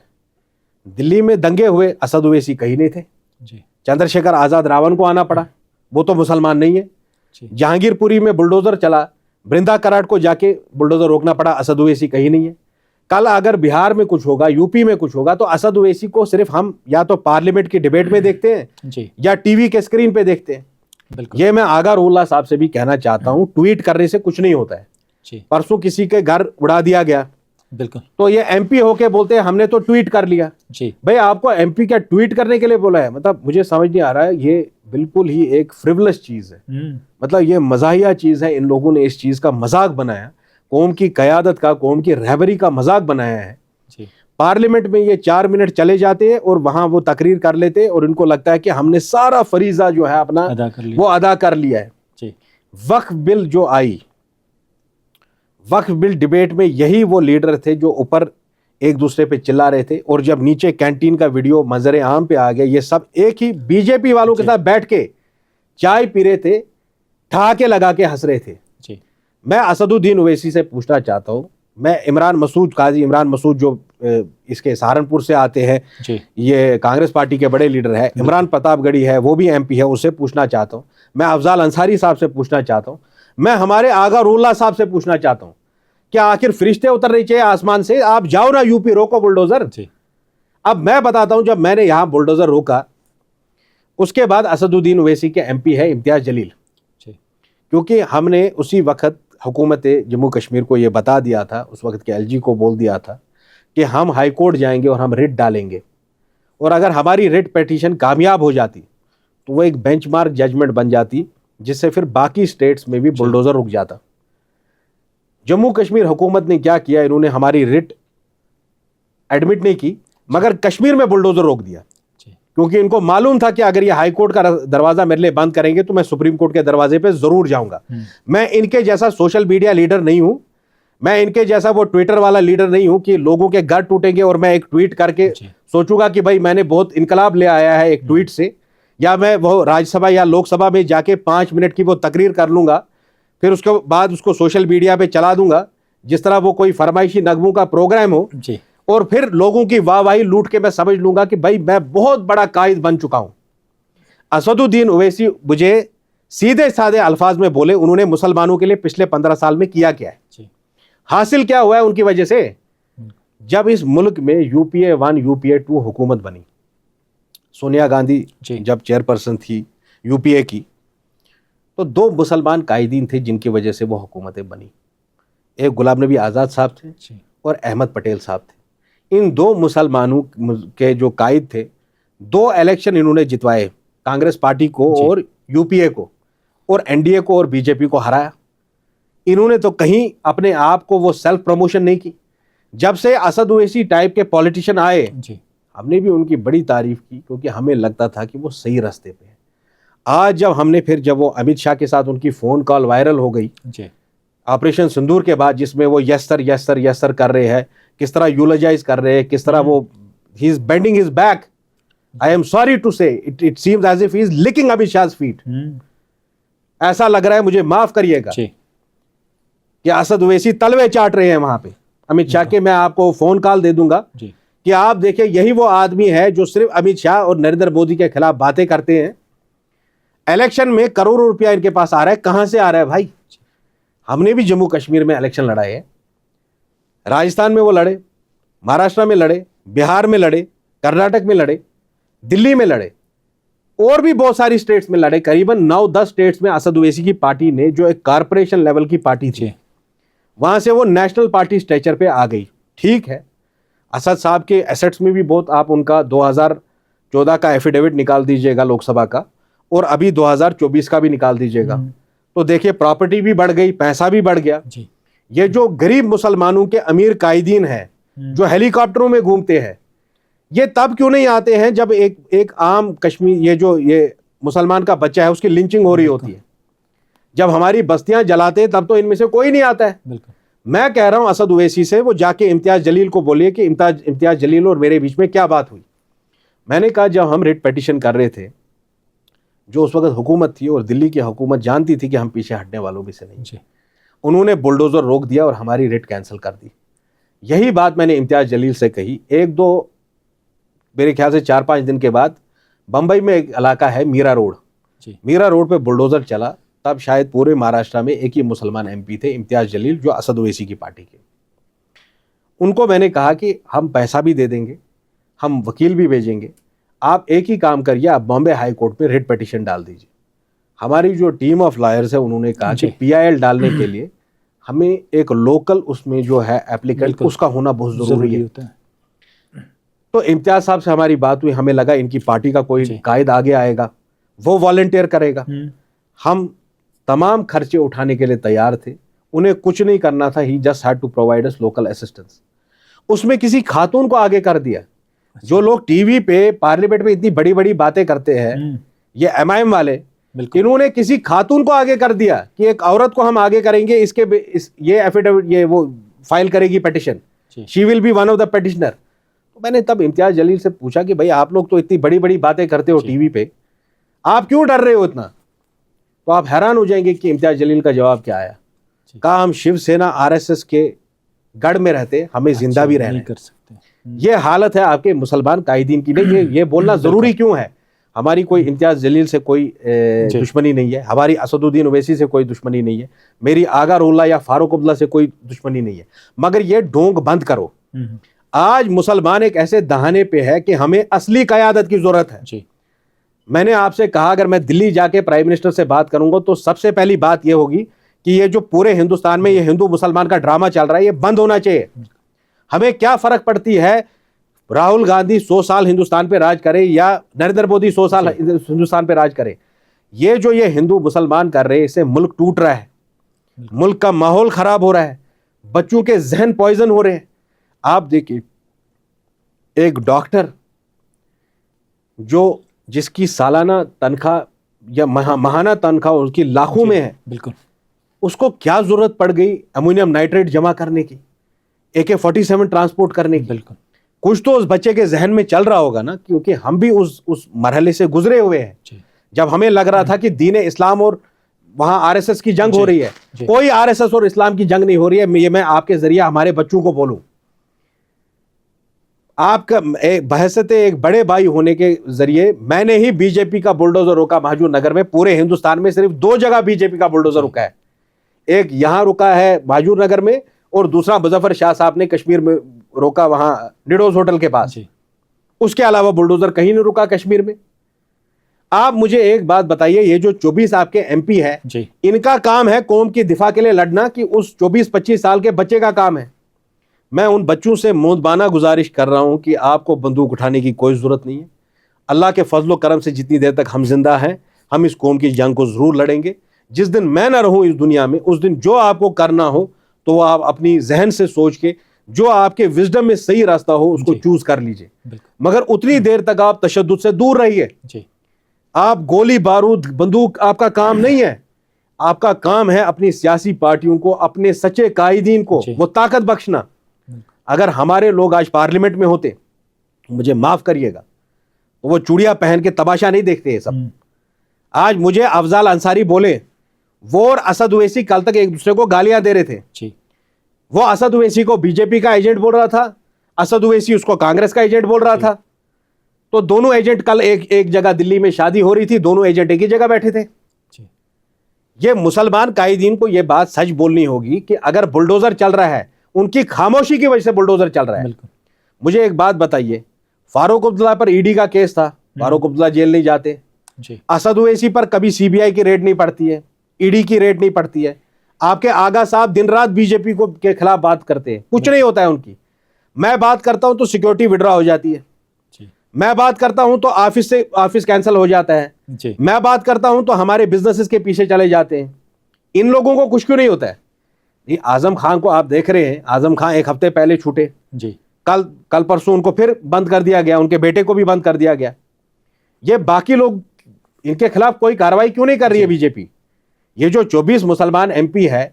دلی میں دنگے ہوئے, اسد اویسی کہیں نہیں تھے. چندر شیکھر آزاد راون کو آنا پڑا, وہ تو مسلمان نہیں ہے. جہانگیر پوری میں بلڈوزر چلا, برندا کراٹ کو جا کے بلڈوزر روکنا پڑا, اسد اویسی کہیں نہیں ہے. کل اگر بہار میں کچھ ہوگا, یو پی میں کچھ ہوگا, تو اسد اویسی کو صرف ہم یا تو پارلیمنٹ کی ڈیبیٹ میں دیکھتے ہیں یا ٹی وی کے اسکرین پہ دیکھتے ہیں. یہ میں آغا اللہ صاحب سے بھی کہنا چاہتا ہوں, ٹویٹ کرنے سے کچھ نہیں ہوتا ہے. پرسوں کسی کے گھر اڑا دیا گیا,
بالکل,
تو یہ ایم پی ہو کے بولتے ہیں ہم نے تو ٹویٹ کر لیا. بھائی آپ کو ایم پی کیا ٹویٹ کرنے کے لیے بولا ہے؟ مطلب مجھے سمجھ نہیں آ رہا ہے, یہ بالکل ہی ایک فریولس چیز ہے. مطلب یہ مزاحیہ چیز ہے. ان لوگوں نے اس چیز کا مذاق بنایا, قوم کی قیادت کا, قوم کی رہبری کا مذاق بنایا ہے. پارلیمنٹ میں یہ 4 منٹ چلے جاتے ہیں اور وہاں وہ تقریر کر لیتے ہیں, اور ان کو لگتا ہے کہ ہم نے سارا فریضہ جو ہے اپنا وہ ادا کر لیا ہے. وقف بل جو آئی, وقف بل ڈیبیٹ میں یہی وہ لیڈر تھے جو اوپر ایک دوسرے پہ چلا رہے تھے, اور جب نیچے کینٹین کا ویڈیو منظر عام پہ آ گیا, یہ سب ایک ہی بی جے پی والوں کے ساتھ بیٹھ کے چائے پی رہے تھے, ٹھاکے لگا کے ہنس رہے تھے. میں اسد الدین اویسی سے پوچھنا چاہتا ہوں, میں عمران مسعود, قاضی عمران مسعود جو اس کے سہارنپور سے آتے ہیں, یہ کانگریس پارٹی کے بڑے لیڈر ہے, عمران پرتاپ گڑھی ہے, وہ بھی ایم پی ہے, اس سے پوچھنا چاہتا ہوں. میں افضال انصاری صاحب سے پوچھنا چاہتا ہوں. میں ہمارے آغا اللہ صاحب سے پوچھنا چاہتا ہوں, کیا آخر فرشتے اتر رہی چاہیے آسمان سے؟ آپ جاؤ نا یو پی, روکو بلڈوزر. اب میں بتاتا ہوں, جب میں نے یہاں بلڈوزر روکا, اس کے بعد اسد الدین اویسی کے ایم پی ہے امتیاز جلیل, کیونکہ ہم نے اسی وقت حکومت جموں کشمیر کو یہ بتا دیا تھا, اس وقت کے ایل جی کو بول دیا تھا کہ ہم ہائی کورٹ جائیں گے اور ہم ریٹ ڈالیں گے, اور اگر ہماری ریٹ پیٹیشن کامیاب ہو جاتی تو وہ ایک بینچ مارک ججمنٹ بن جاتی, جس سے پھر باقی سٹیٹس میں بھی بلڈوزر رک جاتا. جموں کشمیر حکومت نے کیا کیا, انہوں نے ہماری ریٹ ایڈمٹ نہیں کی, مگر کشمیر میں بلڈوزر روک دیا, کیونکہ ان کو معلوم تھا کہ اگر یہ ہائی کورٹ کا دروازہ میرے لیے بند کریں گے تو میں سپریم کورٹ کے دروازے پہ ضرور جاؤں گا. میں ان کے جیسا سوشل میڈیا لیڈر نہیں ہوں, میں ان کے جیسا وہ ٹویٹر والا لیڈر نہیں ہوں کہ لوگوں کے گھر ٹوٹیں گے اور میں ایک ٹویٹ کر کے سوچوں گا کہ بھائی میں نے بہت انقلاب لے آیا ہے ایک ٹویٹ سے, یا میں وہ راجیہ سبھا یا لوک سبھا میں جا کے 5 منٹ کی وہ تقریر کر لوں گا, پھر اس کے بعد اس کو سوشل میڈیا پہ چلا دوں گا جس طرح وہ کوئی فرمائشی نغموں کا پروگرام ہو, اور پھر لوگوں کی واہ واہی لوٹ کے میں سمجھ لوں گا کہ بھائی میں بہت بڑا قائد بن چکا ہوں. اسد الدین اویسی مجھے سیدھے سادے الفاظ میں بولے, انہوں نے مسلمانوں کے لیے پچھلے 15 سال میں کیا کیا ہے, حاصل کیا ہوا ہے ان کی وجہ سے. جب اس ملک میں یو پی اے 1 یو پی اے 2 حکومت بنی, سونیا گاندھی جب چیئرپرسن تھی یو پی اے کی, تو 2 مسلمان قائدین تھے جن کی وجہ سے وہ حکومتیں بنی. ایک غلام نبی آزاد صاحب تھے اور احمد پٹیل صاحب تھے. ان 2 مسلمانوں کے جو قائد تھے, 2 الیکشن انہوں نے جتوائے, کانگریس پارٹی کو اور یو پی اے کو, اور این ڈی اے کو اور بی جے پی کو ہرایا. انہوں نے تو کہیں اپنے آپ کو وہ سیلف پروموشن نہیں کی. جب سے اسد اویسی ٹائپ کے پولیٹیشین آئے, ہم نے بھی ان کی بڑی تعریف کی, کیونکہ ہمیں لگتا تھا کہ وہ صحیح راستے پہ ہیں. آج جب وہ امت شاہ کے ساتھ ان کی فون کال وائرل ہو گئی آپریشن سندور کے بعد, جس میں وہ یس سر کر رہے ہیں, کس طرح یولوجائز کر رہے ہیں, کس طرح وہ he is bending his back, I am sorry to say it seems as if he is looking Amit Shah's fat. ایسا لگ رہا ہے, مجھے معاف کریے گا, کہ اسد اویسی تلوے چاٹ رہے ہیں وہاں پہ امت شاہ کے. میں آپ کو فون کال دے دوں گا کہ آپ دیکھیں یہی وہ آدمی ہے جو صرف امت شاہ اور نریندر مودی کے خلاف باتیں کرتے ہیں. الیکشن میں کروڑوں روپیہ ان کے پاس آ رہا ہے. کہاں سے آ رہا ہے بھائی؟ ہم نے بھی جموں کشمیر میں الیکشن لڑائے ہیں, راجستھان میں وہ لڑے, مہاراشٹر میں لڑے, بہار میں لڑے, کرناٹک میں لڑے, دلی میں لڑے, اور بھی بہت ساری اسٹیٹس میں لڑے. قریباً 9-10 اسٹیٹس میں اسد اویسی کی پارٹی نے, جو ایک کارپوریشن لیول کی پارٹی تھی, وہاں سے وہ نیشنل پارٹی اسٹیچر پہ آ گئی. ٹھیک ہے, اسد صاحب کے ایسٹس میں بھی بہت, آپ ان کا 2014 کا ایفیڈیوٹ نکال دیجئے گا لوک سبھا کا, اور ابھی 2024 کا بھی نکال دیجئے گا, تو دیکھیے پراپرٹی بھی بڑھ گئی, پیسہ بھی بڑھ گیا. یہ جو غریب مسلمانوں کے امیر قائدین ہیں جو ہیلی کاپٹروں میں گھومتے ہیں, یہ تب کیوں نہیں آتے ہیں جب ایک عام کشمیر, یہ مسلمان کا بچہ ہے, اس کی لنچنگ ہو رہی ہوتی ہے, جب ہماری بستیاں جلاتے ہیں تب تو ان میں سے کوئی نہیں آتا ہے. میں کہہ رہا ہوں اسد اویسی سے, وہ جا کے امتیاز جلیل کو بولیے کہ امتیاز جلیل اور میرے بیچ میں کیا بات ہوئی. میں نے کہا جب ہم ریٹ پیٹیشن کر رہے تھے, جو اس وقت حکومت تھی اور دلی کی حکومت جانتی تھی کہ ہم پیچھے ہٹنے والوں میں سے نہیں, انہوں نے بلڈوزر روک دیا اور ہماری ریٹ کینسل کر دی. یہی بات میں نے امتیاز جلیل سے کہی. ایک دو میرے خیال سے 4-5 دن کے بعد بمبئی میں ایک علاقہ ہے میرا روڈ, میرا روڈ پہ بلڈوزر چلا. تب شاید پورے مہاراشٹر میں ایک ہی مسلمان ایم پی تھے, امتیاز جلیل, جو اسد اویسی کی پارٹی کے. ان کو میں نے کہا کہ ہم پیسہ بھی دے دیں گے, ہم وکیل بھی بھیجیں گے, آپ ایک ہی کام کریے, آپ بامبے ہائی کورٹ میں ریٹ پیٹیشن ڈال دیجیے. ہماری جو ٹیم آف لائرز ہے انہوں نے کہا کہ PIL ڈالنے کے لیے ہمیں ایک لوکل اس میں جو ہے ایپلیکینٹ, اس کا ہونا بہت ضروری ہے. تو امتیاز صاحب سے ہماری بات ہوئی, ہمیں لگا ان کی پارٹی کا کوئی قائد آگے آئے گا, وہ والنٹیئر کرے گا. ہم تمام خرچے اٹھانے کے لیے تیار تھے, انہیں کچھ نہیں کرنا تھا. He just had to provide اس لوکل اسسٹنس. اس میں کسی خاتون کو آگے کر دیا. جو لوگ ٹی وی پہ پارلیمنٹ میں اتنی بڑی بڑی باتیں کرتے ہیں, یہ MIM والے, انہوں نے کسی خاتون کو آگے کر دیا کہ ایک عورت کو ہم آگے کریں گے, یہ ایفیڈیوٹ, یہ وہ فائل کرے گی petition, she will be one of the petitioner. میں نے تب امتیاز جلیل سے پوچھا کہ بھائی آپ لوگ تو اتنی بڑی بڑی باتیں کرتے ہو ٹی وی پہ, آپ کیوں ڈر رہے ہو اتنا؟ تو آپ حیران ہو جائیں گے کہ امتیاز جلیل کا جواب کیا آیا. کہا ہم شیو سینا RSS کے گڑھ میں رہتے, ہمیں زندہ بھی رہنا کر سکتے. یہ حالت ہے آپ کے مسلمان قائدین کی. نہیں, یہ بولنا ضروری کیوں ہے؟ ہماری کوئی امتیاز جلیل سے کوئی دشمنی نہیں ہے, ہماری اسد الدین اویسی سے کوئی دشمنی نہیں ہے, میری آغا رولہ یا فاروق عبداللہ سے کوئی دشمنی نہیں ہے. مگر یہ ڈھونگ بند کرو. آج مسلمان ایک ایسے دہانے پہ ہے کہ ہمیں اصلی قیادت کی ضرورت ہے. میں نے آپ سے کہا اگر میں دلی جا کے پرائم منسٹر سے بات کروں گا تو سب سے پہلی بات یہ ہوگی کہ یہ جو پورے ہندوستان میں یہ ہندو مسلمان کا ڈرامہ چل رہا ہے, یہ بند ہونا چاہیے. ہمیں کیا فرق پڑتی ہے راہل گاندھی 100 سال ہندوستان پہ راج کرے یا نریندر مودی 100 سال ہندوستان پہ راج کرے. یہ ہندو مسلمان کر رہے, اس سے ملک ٹوٹ رہا ہے, ملک کا ماحول خراب ہو رہا ہے, بچوں کے ذہن پوائزن ہو رہے ہیں. آپ دیکھیے ایک ڈاکٹر جس کی سالانہ تنخواہ یا ماہانہ تنخواہ اس کی لاکھوں میں ہے,
بالکل,
اس کو کیا ضرورت پڑ گئی امونیم نائٹریٹ جمع کرنے کی, AK-47 ٹرانسپورٹ کرنے کی؟ بالکل, کچھ تو اس بچے کے ذہن میں چل رہا ہوگا نا, کیونکہ ہم بھی اس مرحلے سے گزرے ہوئے ہیں جب ہمیں لگ رہا تھا کہ دین اسلام اور وہاں RSS کی جنگ ہو رہی ہے. کوئی RSS اور اسلام کی جنگ نہیں ہو رہی ہے. یہ میں آپ کے ذریعہ ہمارے بچوں کو بولوں. آپ کا بحثت ایک بڑے بھائی ہونے کے ذریعے میں نے ہی BJP کا بلڈوزر روکا مہجور نگر میں. پورے ہندوستان میں صرف 2 جگہ BJP کا بلڈوزر رکا ہے, ایک یہاں رکا ہے مہجور نگر میں, اور دوسرا مظفر شاہ صاحب نے کشمیر میں روکا وہاں نیڈوز ہوٹل کے پاس. اس کے علاوہ بلڈوزر کہیں نہیں رکا کشمیر میں. آپ مجھے ایک بات بتائیے, یہ جو 24 آپ کے MP ہے, ان کا کام ہے قوم کی دفاع کے لیے لڑنا کہ اس 24-25 سال کے بچے کا کام ہے؟ میں ان بچوں سے مودبانہ گزارش کر رہا ہوں کہ آپ کو بندوق اٹھانے کی کوئی ضرورت نہیں ہے. اللہ کے فضل و کرم سے جتنی دیر تک ہم زندہ ہیں, ہم اس قوم کی جنگ کو ضرور لڑیں گے. جس دن میں نہ رہوں اس دنیا میں, اس دن جو آپ کو کرنا ہو تو وہ آپ اپنی ذہن سے سوچ کے جو آپ کے وزڈم میں صحیح راستہ ہو اس کو چوز کر لیجئے. مگر اتنی دیر تک آپ تشدد سے دور رہیے. آپ گولی بارود بندوق آپ کا کام نہیں ہے. آپ کا کام ہے اپنی سیاسی پارٹیوں کو, اپنے سچے قائدین کو وہ طاقت بخشنا. اگر ہمارے لوگ آج پارلیمنٹ میں ہوتے, مجھے معاف کریے گا, وہ چوڑیاں پہن کے تماشا نہیں دیکھتے یہ سب. آج مجھے افضال انصاری بولے, وہ اور اسد اویسی کل تک ایک دوسرے کو گالیاں دے رہے تھے. وہ اسد اویسی کو بی جے پی کا ایجنٹ بول رہا تھا, اسد اویسی اس کو کانگریس کا ایجنٹ بول رہا تھا. تو دونوں ایجنٹ کل ایک جگہ دلی میں شادی ہو رہی تھی, دونوں ایجنٹ ایک ہی جگہ بیٹھے تھے. یہ مسلمان قائدین کو یہ بات سچ بولنی ہوگی کہ اگر بلڈوزر چل رہا ہے, ان کی خاموشی کی وجہ سے بلڈوزر چل رہا ہے. مجھے ایک بات بتائیے, فاروق عبداللہ پر ای ڈی کا کیس تھا, فاروق عبداللہ جیل نہیں جاتے. اسد اویسی پر کبھی سی بی آئی کی ریڈ نہیں پڑتی ہے, ای ڈی کی ریڈ نہیں پڑتی ہے. آپ کے آغا صاحب دن رات بی جے پی کے خلاف بات کرتے ہیں, کچھ نہیں ہوتا ہے ان کی. میں بات کرتا ہوں تو سیکیورٹی وڈرا ہو جاتی ہے, میں بات کرتا ہوں تو آفس کینسل ہو جاتا ہے, میں بات کرتا ہوں تو ہمارے بزنسز کے پیچھے چلے جاتے ہیں. ان لوگوں کو کچھ کیوں نہیں ہوتا ہے؟ اعظم خان کو آپ دیکھ رہے ہیں, اعظم خان ایک ہفتے پہلے چھوٹے, کل پرسوں ان کو پھر بند کر دیا گیا, ان کے بیٹے کو بھی بند کر دیا گیا. یہ باقی لوگ, ان کے خلاف کوئی کارروائی کیوں نہیں کر رہی ہے بی جے پی؟ یہ جو 24 مسلمان ایم پی ہے,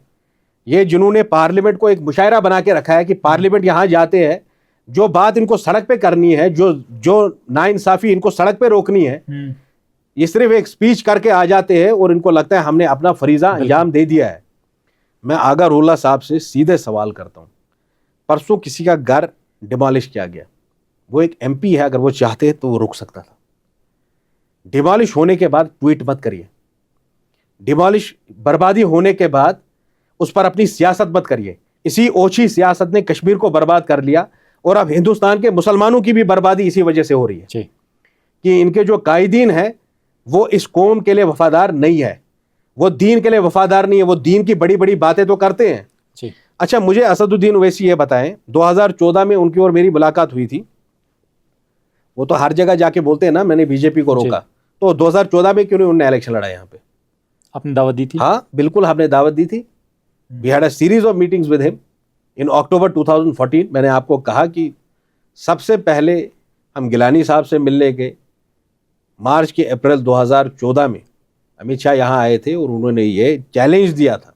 یہ جنہوں نے پارلیمنٹ کو ایک مشاعرہ بنا کے رکھا ہے کہ پارلیمنٹ یہاں جاتے ہیں, جو بات ان کو سڑک پہ کرنی ہے, جو ناانصافی ان کو سڑک پہ روکنی ہے, یہ صرف ایک سپیچ کر کے آ جاتے ہیں اور ان کو لگتا ہے ہم نے اپنا فریضہ انجام دے دیا ہے. میں آغا رولہ صاحب سے سیدھے سوال کرتا ہوں, پرسوں کسی کا گھر ڈیمالش کیا گیا, وہ ایک ایم پی ہے, اگر وہ چاہتے تو وہ رک سکتا تھا. ڈیمالش ہونے کے بعد ٹویٹ مت کریے, ڈیمالش بربادی ہونے کے بعد اس پر اپنی سیاست مت کریے. اسی اوچھی سیاست نے کشمیر کو برباد کر لیا, اور اب ہندوستان کے مسلمانوں کی بھی بربادی اسی وجہ سے ہو رہی ہے کہ ان کے جو قائدین ہیں وہ اس قوم کے لیے وفادار نہیں ہے, وہ دین کے لیے وفادار نہیں ہے. وہ دین کی بڑی بڑی باتیں تو کرتے ہیں. اچھا, مجھے اسد الدین اویسی یہ بتائیں, 2014 میں ان کی اور میری ملاقات ہوئی تھی. وہ تو ہر جگہ جا کے بولتے ہیں نا میں نے بی جے پی کو روکا, تو 2014 میں کیوں نہیں انہوں نے الیکشن لڑا یہاں پہ؟
آپ نے دعوت دی تھی؟
ہاں بالکل, ہم نے دعوت دی تھی. We had a series of meetings with him in اکتوبر 2014. میں نے آپ کو کہا کہ سب سے پہلے ہم گیلانی صاحب سے ملنے گئے مارچ کے اپریل 2014 میں. امت شاہ یہاں آئے تھے اور انہوں نے یہ چیلنج دیا تھا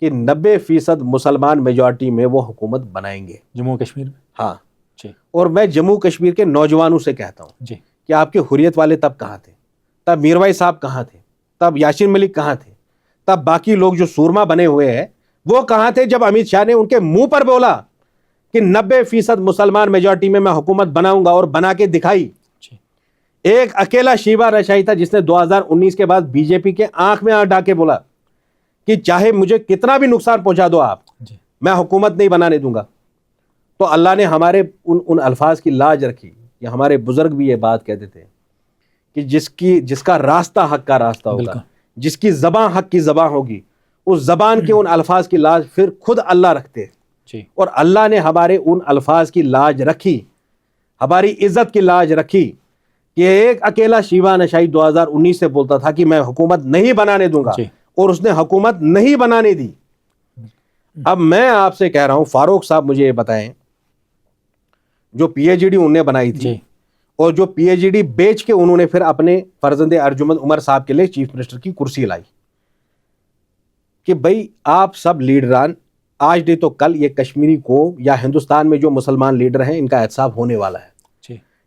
کہ 90% مسلمان میجورٹی میں وہ حکومت بنائیں گے
جموں کشمیر میں.
ہاں, اور میں جموں کشمیر کے نوجوانوں سے کہتا ہوں کہ آپ کے حریت والے تب کہاں تھے, تب میروائی صاحب کہاں تھے, تب یاسین ملک کہاں تھے, تب باقی لوگ جو سورما بنے ہوئے ہیں وہ کہاں تھے جب امت شاہ نے ان کے منہ پر بولا کہ 90% مسلمان میجورٹی میں حکومت بناؤں گا, اور بنا کے دکھائی. ایک اکیلا شیبہ رشائی تھا جس نے 2019 کے بعد بی جے پی کے آنکھ میں آنکھ ڈال کے بولا کہ چاہے مجھے کتنا بھی نقصان پہنچا دو آپ, میں حکومت نہیں بنانے دوں گا. تو اللہ نے ہمارے ان الفاظ کی لاج رکھی. یہ ہمارے بزرگ بھی یہ بات کہتے تھے کہ جس کا راستہ حق کا راستہ ہوگا, جس کی زبان حق کی زبان ہوگی, اس زبان کے ان الفاظ کی لاج پھر خود اللہ رکھتے. اور اللہ نے ہمارے ان الفاظ کی لاج رکھی, ہماری عزت کی لاج رکھی کہ ایک اکیلا شیوا نشائی 2019 سے بولتا تھا کہ میں حکومت نہیں بنانے دوں گا, اور اس نے حکومت نہیں بنانے دی. اب میں آپ سے کہہ رہا ہوں, فاروق صاحب مجھے یہ بتائیں, جو پی ایچ ڈی انہوں نے بنائی تھی اور جو پی ایچ ڈی بیچ کے انہوں نے پھر اپنے فرزند ارجمند عمر صاحب کے لیے چیف منسٹر کی کرسی لائی, کہ بھائی آپ سب لیڈران آج نہیں تو کل یہ کشمیری قوم یا ہندوستان میں جو مسلمان لیڈر ہیں ان کا احتساب ہونے والا ہے.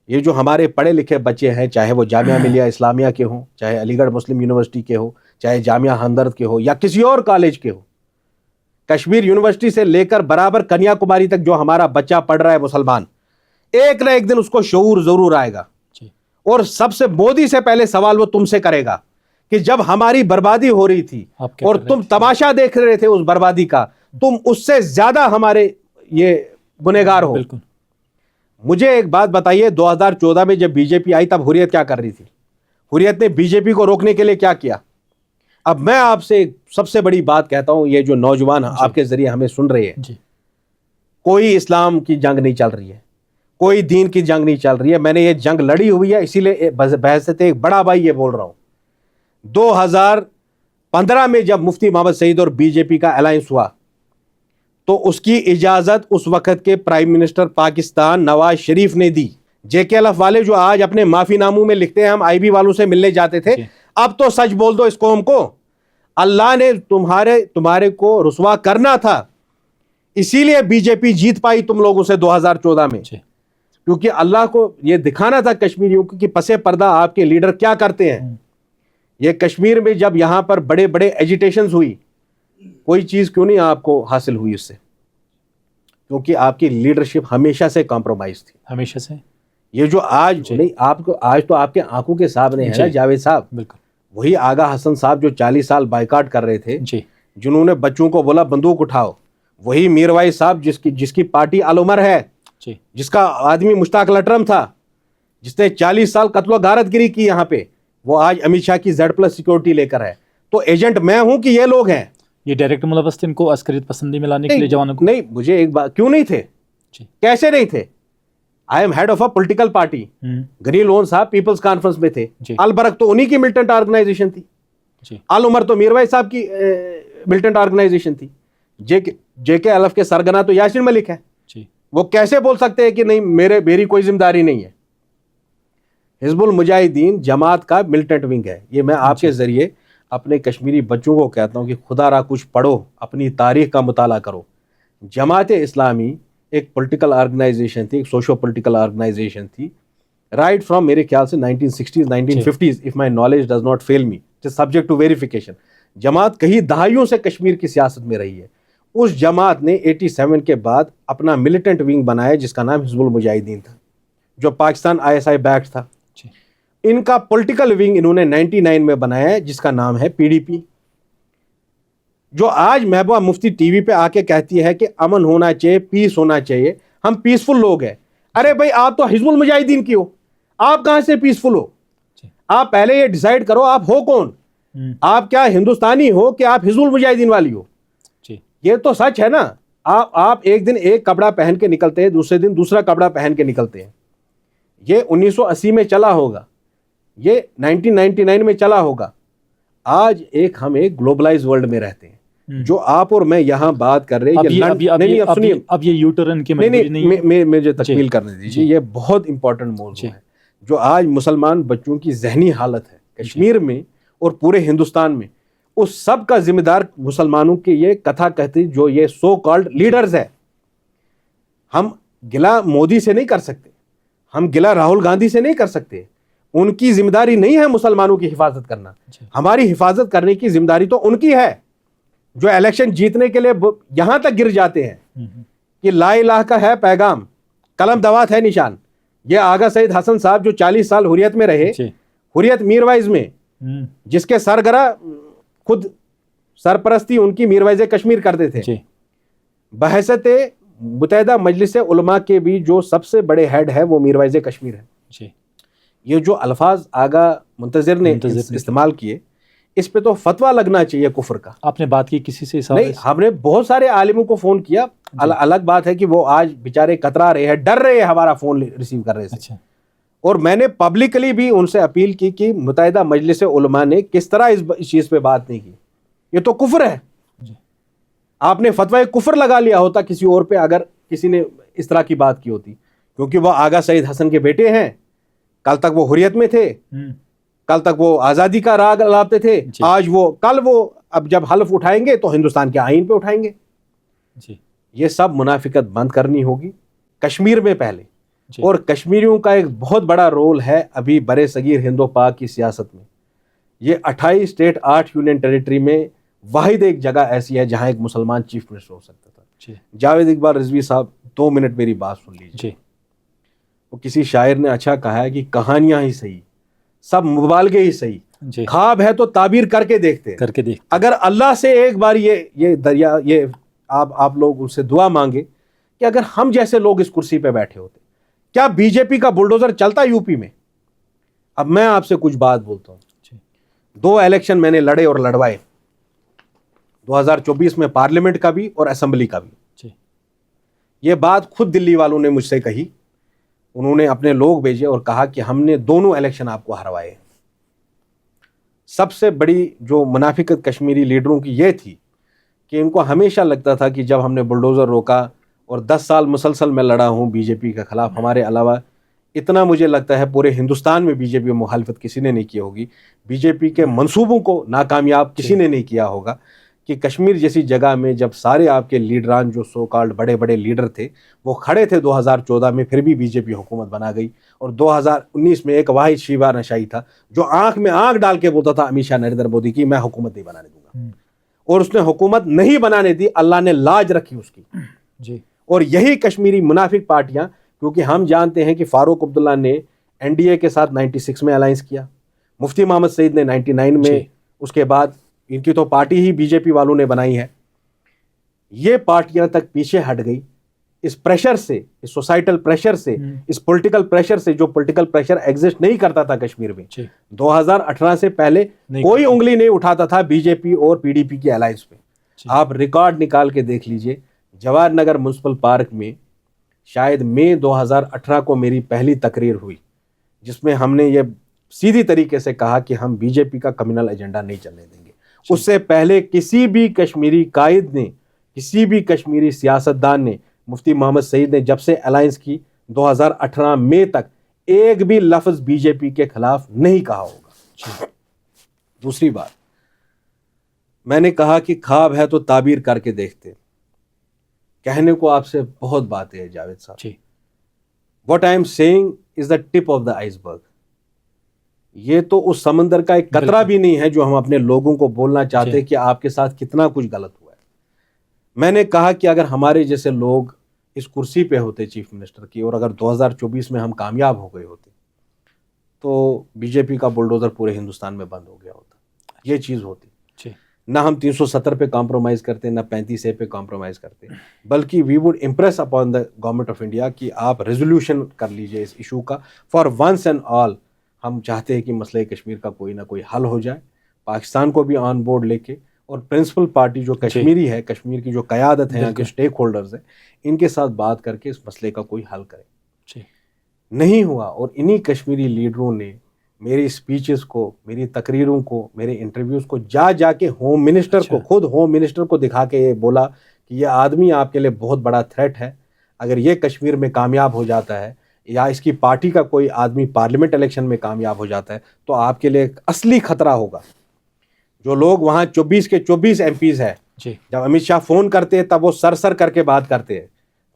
یہ جو ہمارے پڑھے لکھے بچے ہیں, چاہے وہ جامعہ ملیہ اسلامیہ کے ہوں, چاہے علی گڑھ مسلم یونیورسٹی کے ہو, چاہے جامعہ ہمدرد کے ہو, یا کسی اور کالج کے ہو, کشمیر یونیورسٹی سے لے کر برابر کنیا کماری تک جو ہمارا بچہ پڑھ رہا ہے مسلمان, ایک نہ ایک دن اس کو شعور ضرور آئے گا. اور سب سے مودی سے پہلے سوال وہ تم سے کرے گا کہ جب ہماری بربادی ہو رہی تھی اور تم تماشا دیکھ رہے تھے اس بربادی کا, تم اس سے زیادہ ہمارے یہ گنہگار ہو. مجھے ایک بات بتائیے, 2014 میں جب بی جے پی آئی تب حریت کیا کر رہی تھی؟ حریت نے بی جے پی کو روکنے کے لیے کیا کیا؟ اب میں آپ سے سب سے بڑی بات کہتا ہوں, یہ جو نوجوان آپ کے ذریعے ہمیں سن رہے ہیں, کوئی اسلام کی جنگ نہیں چل رہی ہے, کوئی دین کی جنگ نہیں چل رہی ہے. میں نے یہ جنگ لڑی ہوئی ہے, اسی لیے بحثت ایک بڑا بھائی یہ بول رہا ہوں. 2015 میں جب مفتی محمد سعید اور بی جے پی کا الائنس ہوا تو اس کی اجازت اس وقت کے پرائم منسٹر پاکستان نواز شریف نے دی. جے کے ایل ایف والے جو آج اپنے معافی ناموں میں لکھتے ہیں ہم آئی بی والوں سے ملنے جاتے تھے, اب تو سچ بول دو اس قوم کو. اللہ نے تمہارے کو رسوا کرنا تھا, اسی لیے بی جے پی جیت پائی تم لوگوں سے 2014 میں, کیونکہ اللہ کو یہ دکھانا تھا کشمیریوں کو کہ پس پردہ آپ کے لیڈر کیا کرتے ہیں. یہ کشمیر میں جب یہاں پر بڑے بڑے ایجیٹیشنز ہوئی, کوئی چیز کیوں نہیں آپ کو حاصل ہوئی اس سے؟ کیونکہ آپ کی لیڈرشپ ہمیشہ سے کمپرومائز تھی,
ہمیشہ سے.
یہ جو آج نہیں آپ کو, آج تو آپ کے آنکھوں کے سامنے ہے نا جاوید صاحب,
بالکل
وہی آغا حسن صاحب جو 40 سال بائیکاٹ کر رہے تھے, جنہوں نے بچوں کو بولا بندوق اٹھاؤ, وہی میر وائز صاحب جس کی پارٹی العمر ہے, جس کا آدمی مشتاق لٹرم تھا, جس نے 40 سال قتل و غارت گری کی یہاں پہ, وہ آج امت شاہ کی Z+ سیکورٹی لے کر ہے. تو ایجنٹ میں ہوں کہ یہ لوگ ہیں؟
یہ ڈائریکٹ ملوث تھے ان کو عسکریت پسندی میں لانے کے لیے جوانوں کو؟
نہیں, مجھے ایک بات, کیوں نہیں تھے, کیسے نہیں تھے؟ I am head of a political party. Gani Lone صاحب پیپلز کانفرنس میں تھے, البرق تو انہی کی ملٹنٹ آرگنائزیشن تھی, العمر تو میر وائز صاحب کی ملٹنٹ آرگنائزیشن تھی, جے کے الف کے سرگنا تو یاسین ملک ہے. وہ کیسے بول سکتے ہیں کہ نہیں میری کوئی ذمہ داری نہیں ہے؟ حزب المجاہدین جماعت کا ملٹنٹ ونگ ہے. یہ میں آپ کے ذریعے اپنے کشمیری بچوں کو کہتا ہوں کہ خدا را کچھ پڑھو, اپنی تاریخ کا مطالعہ کرو. جماعت اسلامی ایک پولیٹیکل آرگنائزیشن تھی, ایک سوشو پولیٹیکل آرگنائزیشن تھی, رائٹ فرام میرے خیال سے 1960s 1950s, if my knowledge does not fail me, it is subject to verification. جماعت کئی دہائیوں سے کشمیر کی سیاست میں رہی ہے. اس جماعت نے 87 کے بعد اپنا ملیٹنٹ ونگ بنایا جس کا نام حزب المجاہدین تھا, جو پاکستان ISI بیکڈ تھا. ان کا پولیٹیکل ونگ انہوں نے 99 میں بنایا ہے جس کا نام ہے PDP, جو آج محبوبہ مفتی ٹی وی پہ آ کے کہتی ہے کہ امن ہونا چاہیے, پیس ہونا چاہیے, ہم پیسفل لوگ ہیں. ارے بھائی آپ تو حزب المجاہدین کی ہو, آپ کہاں سے پیسفل ہو؟ آپ پہلے یہ ڈیسائیڈ کرو آپ ہو کون. آپ کیا ہندوستانی ہو کہ آپ حزب المجاہدین والی ہو؟ یہ تو سچ ہے نا. آپ ایک دن ایک کپڑا پہن کے نکلتے ہیں, دوسرے دن دوسرا کپڑا پہن کے نکلتے ہیں. یہ 1980 میں چلا ہوگا, یہ 1999 میں چلا ہوگا. آج ہم ایک گلوبلائز ورلڈ میں رہتے ہیں. جو آپ اور میں یہاں بات کر رہے ہیں,
اب یہ یو ٹرن کی
نہیں, مجھے تکمیل کرنے دیجیے. یہ بہت امپورٹنٹ موضوع ہے جو آج مسلمان بچوں کی ذہنی حالت ہے کشمیر میں اور پورے ہندوستان میں. اس سب کا ذمہ دار مسلمانوں کے یہ کتھا کہتی جو یہ سو کالڈ لیڈرز ہے. ہم گلا مودی سے نہیں کر سکتے, ہم گلا راہل گاندھی سے نہیں کر سکتے. ان کی ذمہ داری نہیں ہے مسلمانوں کی حفاظت کرنا, ہماری حفاظت کرنے کی ذمہ داری تو ان کی ہے جو الیکشن جیتنے کے لیے یہاں تک گر جاتے ہیں کہ لا الہ کا ہے پیغام, قلم دوات ہے نشان. یہ آغا سید حسن صاحب جو 40 سال حریت میں رہے, حریت میر وائز میں, جس کے سرگرہ خود سرپرستی ان کی میر وائز کشمیر کرتے تھے, بحیثیت متحدہ مجلس علماء کے بھی جو سب سے بڑے ہیڈ ہے وہ میر وائز کشمیر ہے. یہ جو الفاظ آغا منتظر نے استعمال کیے, اس پہ تو فتویٰ لگنا چاہیے کفر کا.
آپ نے بات کی کسی سے؟
نہیں, ہم نے بہت سارے عالموں کو فون کیا. الگ بات ہے کہ وہ آج بیچارے کترا رہے ہیں, ڈر رہے ہیں ہمارا فون ریسیو کر رہے سے. اور میں نے پبلکلی بھی ان سے اپیل کی کہ متحدہ مجلس علماء نے کس طرح اس چیز پہ بات نہیں کی. یہ تو کفر ہے. آپ نے فتویٰ کفر لگا لیا ہوتا کسی اور پہ اگر کسی نے اس طرح کی بات کی ہوتی, کیونکہ وہ آغا سعید حسن کے بیٹے ہیں. کل تک وہ حریت میں تھے, کل تک وہ آزادی کا راگ لاتے تھے, آج کل وہ اب جب حلف اٹھائیں گے تو ہندوستان کے آئین پہ اٹھائیں گے. یہ سب منافقت بند کرنی ہوگی کشمیر میں پہلے. اور کشمیریوں کا ایک بہت بڑا رول ہے ابھی برے صغیر ہند و پاک کی سیاست میں. یہ 28 اسٹیٹ 8 یونین ٹیریٹری میں واحد ایک جگہ ایسی ہے جہاں ایک مسلمان چیف منسٹر ہو سکتا تھا. جاوید اقبال رضوی صاحب 2 منٹ میری بات سن لیجیے. وہ کسی شاعر نے اچھا کہا ہے کہ کہانیاں ہی صحیح, سب مبالغے ہی صحیح, خواب ہے تو تعبیر کر کے دیکھتے. اگر اللہ سے ایک بار یہ دریا یہ آپ لوگ ان سے دعا مانگے کہ اگر ہم جیسے لوگ اس کرسی پہ بیٹھے ہوتے, کیا BJP کا بلڈوزر چلتا یوپی میں؟ اب میں آپ سے کچھ بات بولتا ہوں. 2 الیکشن میں نے لڑے اور لڑوائے, 2024 میں پارلیمنٹ کا بھی اور اسمبلی کا بھی. یہ بات خود دلی والوں نے مجھ سے کہی. انہوں نے اپنے لوگ بھیجے اور کہا کہ ہم نے دونوں الیکشن آپ کو ہروائے. سب سے بڑی جو منافقت کشمیری لیڈروں کی یہ تھی کہ ان کو ہمیشہ لگتا تھا کہ جب ہم نے بلڈوزر روکا اور 10 سال مسلسل میں لڑا ہوں BJP کے خلاف, ہمارے علاوہ اتنا مجھے لگتا ہے پورے ہندوستان میں BJP میں مخالفت کسی نے نہیں کی ہوگی, BJP کے منصوبوں کو ناکامیاب کسی نے نہیں کیا ہوگا. کہ کشمیر جیسی جگہ میں جب سارے آپ کے لیڈران جو سو کالڈ بڑے بڑے لیڈر تھے وہ کھڑے تھے 2014 میں, پھر بھی BJP حکومت بنا گئی اور 2019 میں ایک واحد شیوا نشائی تھا جو آنکھ میں آنکھ ڈال کے بولتا تھا امت شاہ نریندر مودی کی میں حکومت نہیں بنانے دوں گا, اور اس نے حکومت نہیں بنانے دی, اللہ نے لاج رکھی اس کی.
جی.
اور یہی کشمیری منافق پارٹیاں, کیونکہ ہم جانتے ہیں کہ فاروق عبداللہ نے NDA کے ساتھ 96 میں الائنس کیا, مفتی محمد سعید نے 99 میں, اس کے بعد ان کی تو پارٹی ہی BJP والوں نے بنائی ہے. یہ پارٹیاں تک پیچھے ہٹ گئی اس پریشر سے, اس سوسائٹل پریشر سے, اس پولیٹیکل پریشر سے, جو پولیٹیکل پریشر ایگزسٹ نہیں کرتا تھا کشمیر میں. 2018 سے پہلے کوئی انگلی نہیں اٹھاتا تھا BJP اور PDP کی الائنس پہ. آپ ریکارڈ نکال کے دیکھ لیجئے, جواہر نگر میونسپل پارک میں شاید مئی 2018 کو میری پہلی تقریر ہوئی جس میں ہم نے یہ سیدھی طریقے سے کہا کہ ہم BJP کا کمیونل ایجنڈا نہیں چلنے دیں گے. اس سے پہلے کسی بھی کشمیری قائد نے, کسی بھی کشمیری سیاستدان نے, مفتی محمد سعید نے جب سے الائنس کی 2018 مئی تک ایک بھی لفظ BJP کے خلاف نہیں کہا ہوگا. دوسری بات, میں نے کہا کہ خواب ہے تو تعبیر کر کے دیکھتے. کہنے کو آپ سے بہت باتیں ہیں جاوید صاحب. What I am saying is the tip of the iceberg. یہ تو اس سمندر کا ایک قطرہ بھی نہیں ہے جو ہم اپنے لوگوں کو بولنا چاہتے کہ آپ کے ساتھ کتنا کچھ غلط ہوا ہے. میں نے کہا کہ اگر ہمارے جیسے لوگ اس کرسی پہ ہوتے چیف منسٹر کی, اور اگر 2024 میں ہم کامیاب ہو گئے ہوتے, تو BJP کا بلڈوزر پورے ہندوستان میں بند ہو گیا ہوتا. یہ چیز ہوتی. نہ ہم 370 پہ کمپرومائز کرتے, نہ 35A پہ کمپرومائز کرتے, بلکہ we would impress upon the government of India کہ آپ ریزولوشن کر لیجئے اس ایشو کا فار ونس اینڈ آل. ہم چاہتے ہیں کہ مسئلہ کشمیر کا کوئی نہ کوئی حل ہو جائے, پاکستان کو بھی آن بورڈ لے کے, اور پرنسپل پارٹی جو کشمیری ہے, کشمیر کی جو قیادت ہے, یہاں کے اسٹیک ہولڈرز ہیں, ان کے ساتھ بات کر کے اس مسئلے کا کوئی حل کریں. نہیں ہوا, اور انہی کشمیری لیڈروں نے میری سپیچز کو, میری تقریروں کو, میرے انٹرویوز کو جا جا کے ہوم منسٹر کو, خود ہوم منسٹر کو دکھا کے یہ بولا کہ یہ آدمی آپ کے لیے بہت بڑا تھریٹ ہے. اگر یہ کشمیر میں کامیاب ہو جاتا ہے, یا اس کی پارٹی کا کوئی آدمی پارلیمنٹ الیکشن میں کامیاب ہو جاتا ہے, تو آپ کے لیے ایک اصلی خطرہ ہوگا. جو لوگ وہاں 24 کے 24 MPs ہیں, جب امت شاہ فون کرتے ہیں تب وہ سر کر کے بات کرتے ہیں,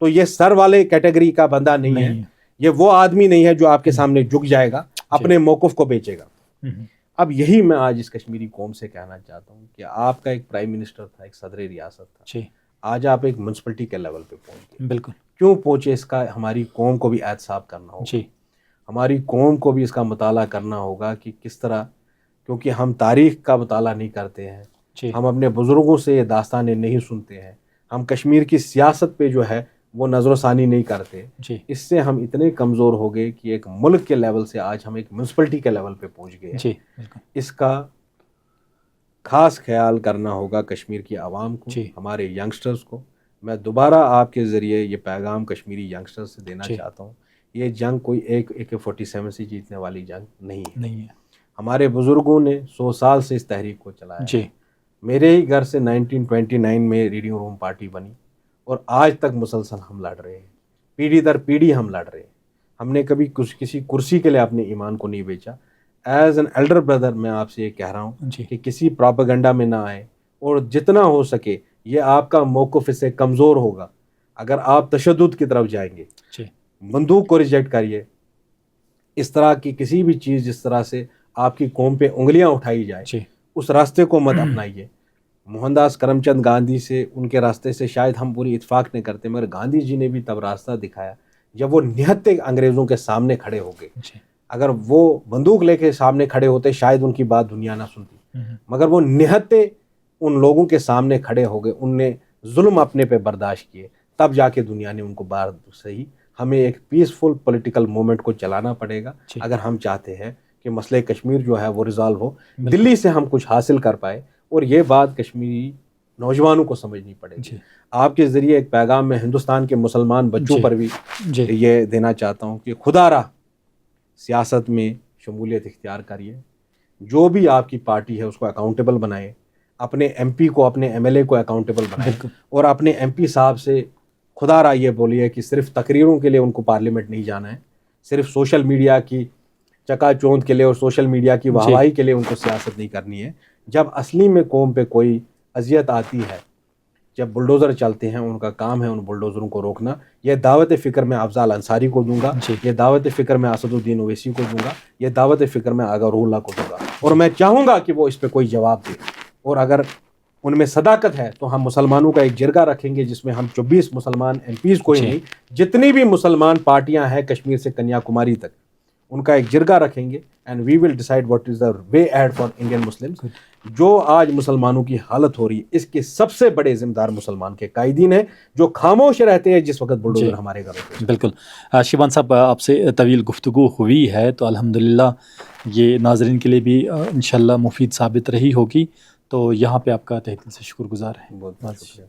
تو یہ سر والے کیٹیگری کا بندہ نہیں ہے. یہ وہ آدمی نہیں ہے جو آپ کے سامنے جھک جائے گا, اپنے موقف کو بیچے گا. اب یہی میں آج اس کشمیری قوم سے کہنا چاہتا ہوں کہ آپ کا ایک پرائم منسٹر تھا, ایک صدر ریاست تھا, آج آپ ایک میونسپلٹی کے لیول پہ پہنچے. بالکل. کیوں پہنچے, اس کا ہماری قوم کو بھی احتساب کرنا ہوگا. ہماری قوم کو بھی اس کا مطالعہ کرنا ہوگا کہ کس طرح, کیونکہ ہم تاریخ کا مطالعہ نہیں کرتے ہیں, ہم اپنے بزرگوں سے یہ داستانیں نہیں سنتے ہیں, ہم کشمیر کی سیاست پہ جو ہے وہ نظر و ثانی نہیں کرتے. اس سے ہم اتنے کمزور ہو گئے کہ ایک ملک کے لیول سے آج ہم ایک میونسپلٹی کے لیول پہ پہنچ گئے. اس کا خاص خیال کرنا ہوگا کشمیر کی عوام کو, ہمارے ینگسٹرز کو. میں دوبارہ آپ کے ذریعے یہ پیغام کشمیری ینگسٹرز سے دینا چاہتا ہوں, یہ جنگ کوئی ایک AK-47 سے جیتنے والی جنگ نہیں ہے. ہمارے بزرگوں نے 100 سال سے اس تحریک کو چلایا. میرے ہی گھر سے 1929 میں ریڈنگ روم پارٹی بنی, اور آج تک مسلسل ہم لڑ رہے ہیں, پیڑھی در پیڑھی ہم لڑ رہے ہیں. ہم نے کبھی کسی کرسی کے لیے اپنے ایمان کو نہیں بیچا. ایز این ایلڈر بردر میں آپ سے یہ کہہ رہا ہوں کہ کسی پراپیگنڈا میں نہ آئے, اور جتنا ہو سکے یہ آپ کا موقف اس سے کمزور ہوگا اگر آپ تشدد کی طرف جائیں گے. بندوق کو ریجیکٹ کریے. اس طرح کی کسی بھی چیز جس طرح سے آپ کی قوم پہ انگلیاں اٹھائی جائے, اس راستے کو مت اپنائیے. موہن داس کرم چند گاندھی سے, ان کے راستے سے شاید ہم پوری اتفاق نہیں کرتے, مگر گاندھی جی نے بھی تب راستہ دکھایا جب وہ نہتے انگریزوں کے سامنے کھڑے ہو گئے. اگر وہ بندوق لے کے سامنے کھڑے ہوتے شاید ان کی بات دنیا نہ سنتی, مگر وہ نہتے ان لوگوں کے سامنے کھڑے ہو گئے, ان نے ظلم اپنے پہ برداشت کیے, تب جا کے دنیا نے ان کو بار صحیح. ہمیں ایک پیسفل پولیٹیکل موومنٹ کو چلانا پڑے گا اگر ہم چاہتے ہیں کہ مسئلہ کشمیر جو ہے وہ ریزالو ہو, دلی سے ہم کچھ حاصل کر پائے. اور یہ بات کشمیری نوجوانوں کو سمجھنی پڑے گی. آپ کے ذریعے ایک پیغام میں ہندوستان کے مسلمان بچوں پر بھی یہ دینا چاہتا ہوں کہ خدا را سیاست میں شمولیت اختیار کریے. جو بھی آپ کی پارٹی ہے اس کو اکاؤنٹیبل بنائے, اپنے MP کو, اپنے MLA کو اکاؤنٹیبل بنائے, اور اپنے MP صاحب سے خدا را یہ بولیے کہ صرف تقریروں کے لیے ان کو پارلیمنٹ نہیں جانا ہے, صرف سوشل میڈیا کی چکا چوند کے لیے اور سوشل میڈیا کی واہواہی کے لیے ان کو سیاست نہیں کرنی ہے. جب اصلی میں قوم پہ کوئی اذیت آتی ہے, جب بلڈوزر چلتے ہیں ان کا کام ہے ان بلڈوزروں کو روکنا. یہ دعوت فکر میں افضال انصاری کو دوں گا, یہ دعوت فکر میں اسد الدین اویسی کو دوں گا, یہ دعوت فکر میں آغا روح اللہ کو دوں گا, اور میں چاہوں گا کہ وہ اس پہ کوئی جواب دے. اور اگر ان میں صداقت ہے تو ہم مسلمانوں کا ایک جرگہ رکھیں گے جس میں ہم 24 مسلمان ایم پیز کوئی نہیں, جتنی بھی مسلمان پارٹیاں ہیں کشمیر سے کنیا کماری تک, ان کا ایک جرگہ رکھیں گے, and we will decide what is the way ahead for Indian Muslims. جو آج مسلمانوں کی حالت ہو رہی ہے اس کے سب سے بڑے ذمہ دار مسلمان کے قائدین ہیں جو خاموش رہتے ہیں جس وقت بلڈوزر ہمارے گھروں پہ.
بالکل. شیبان صاحب آپ سے طویل گفتگو ہوئی ہے تو الحمدللہ یہ ناظرین کے لیے بھی انشاءاللہ مفید ثابت رہی ہوگی, تو یہاں پہ آپ کا تہہ دل سے شکر گزار ہیں.
بہت بہت شکریہ.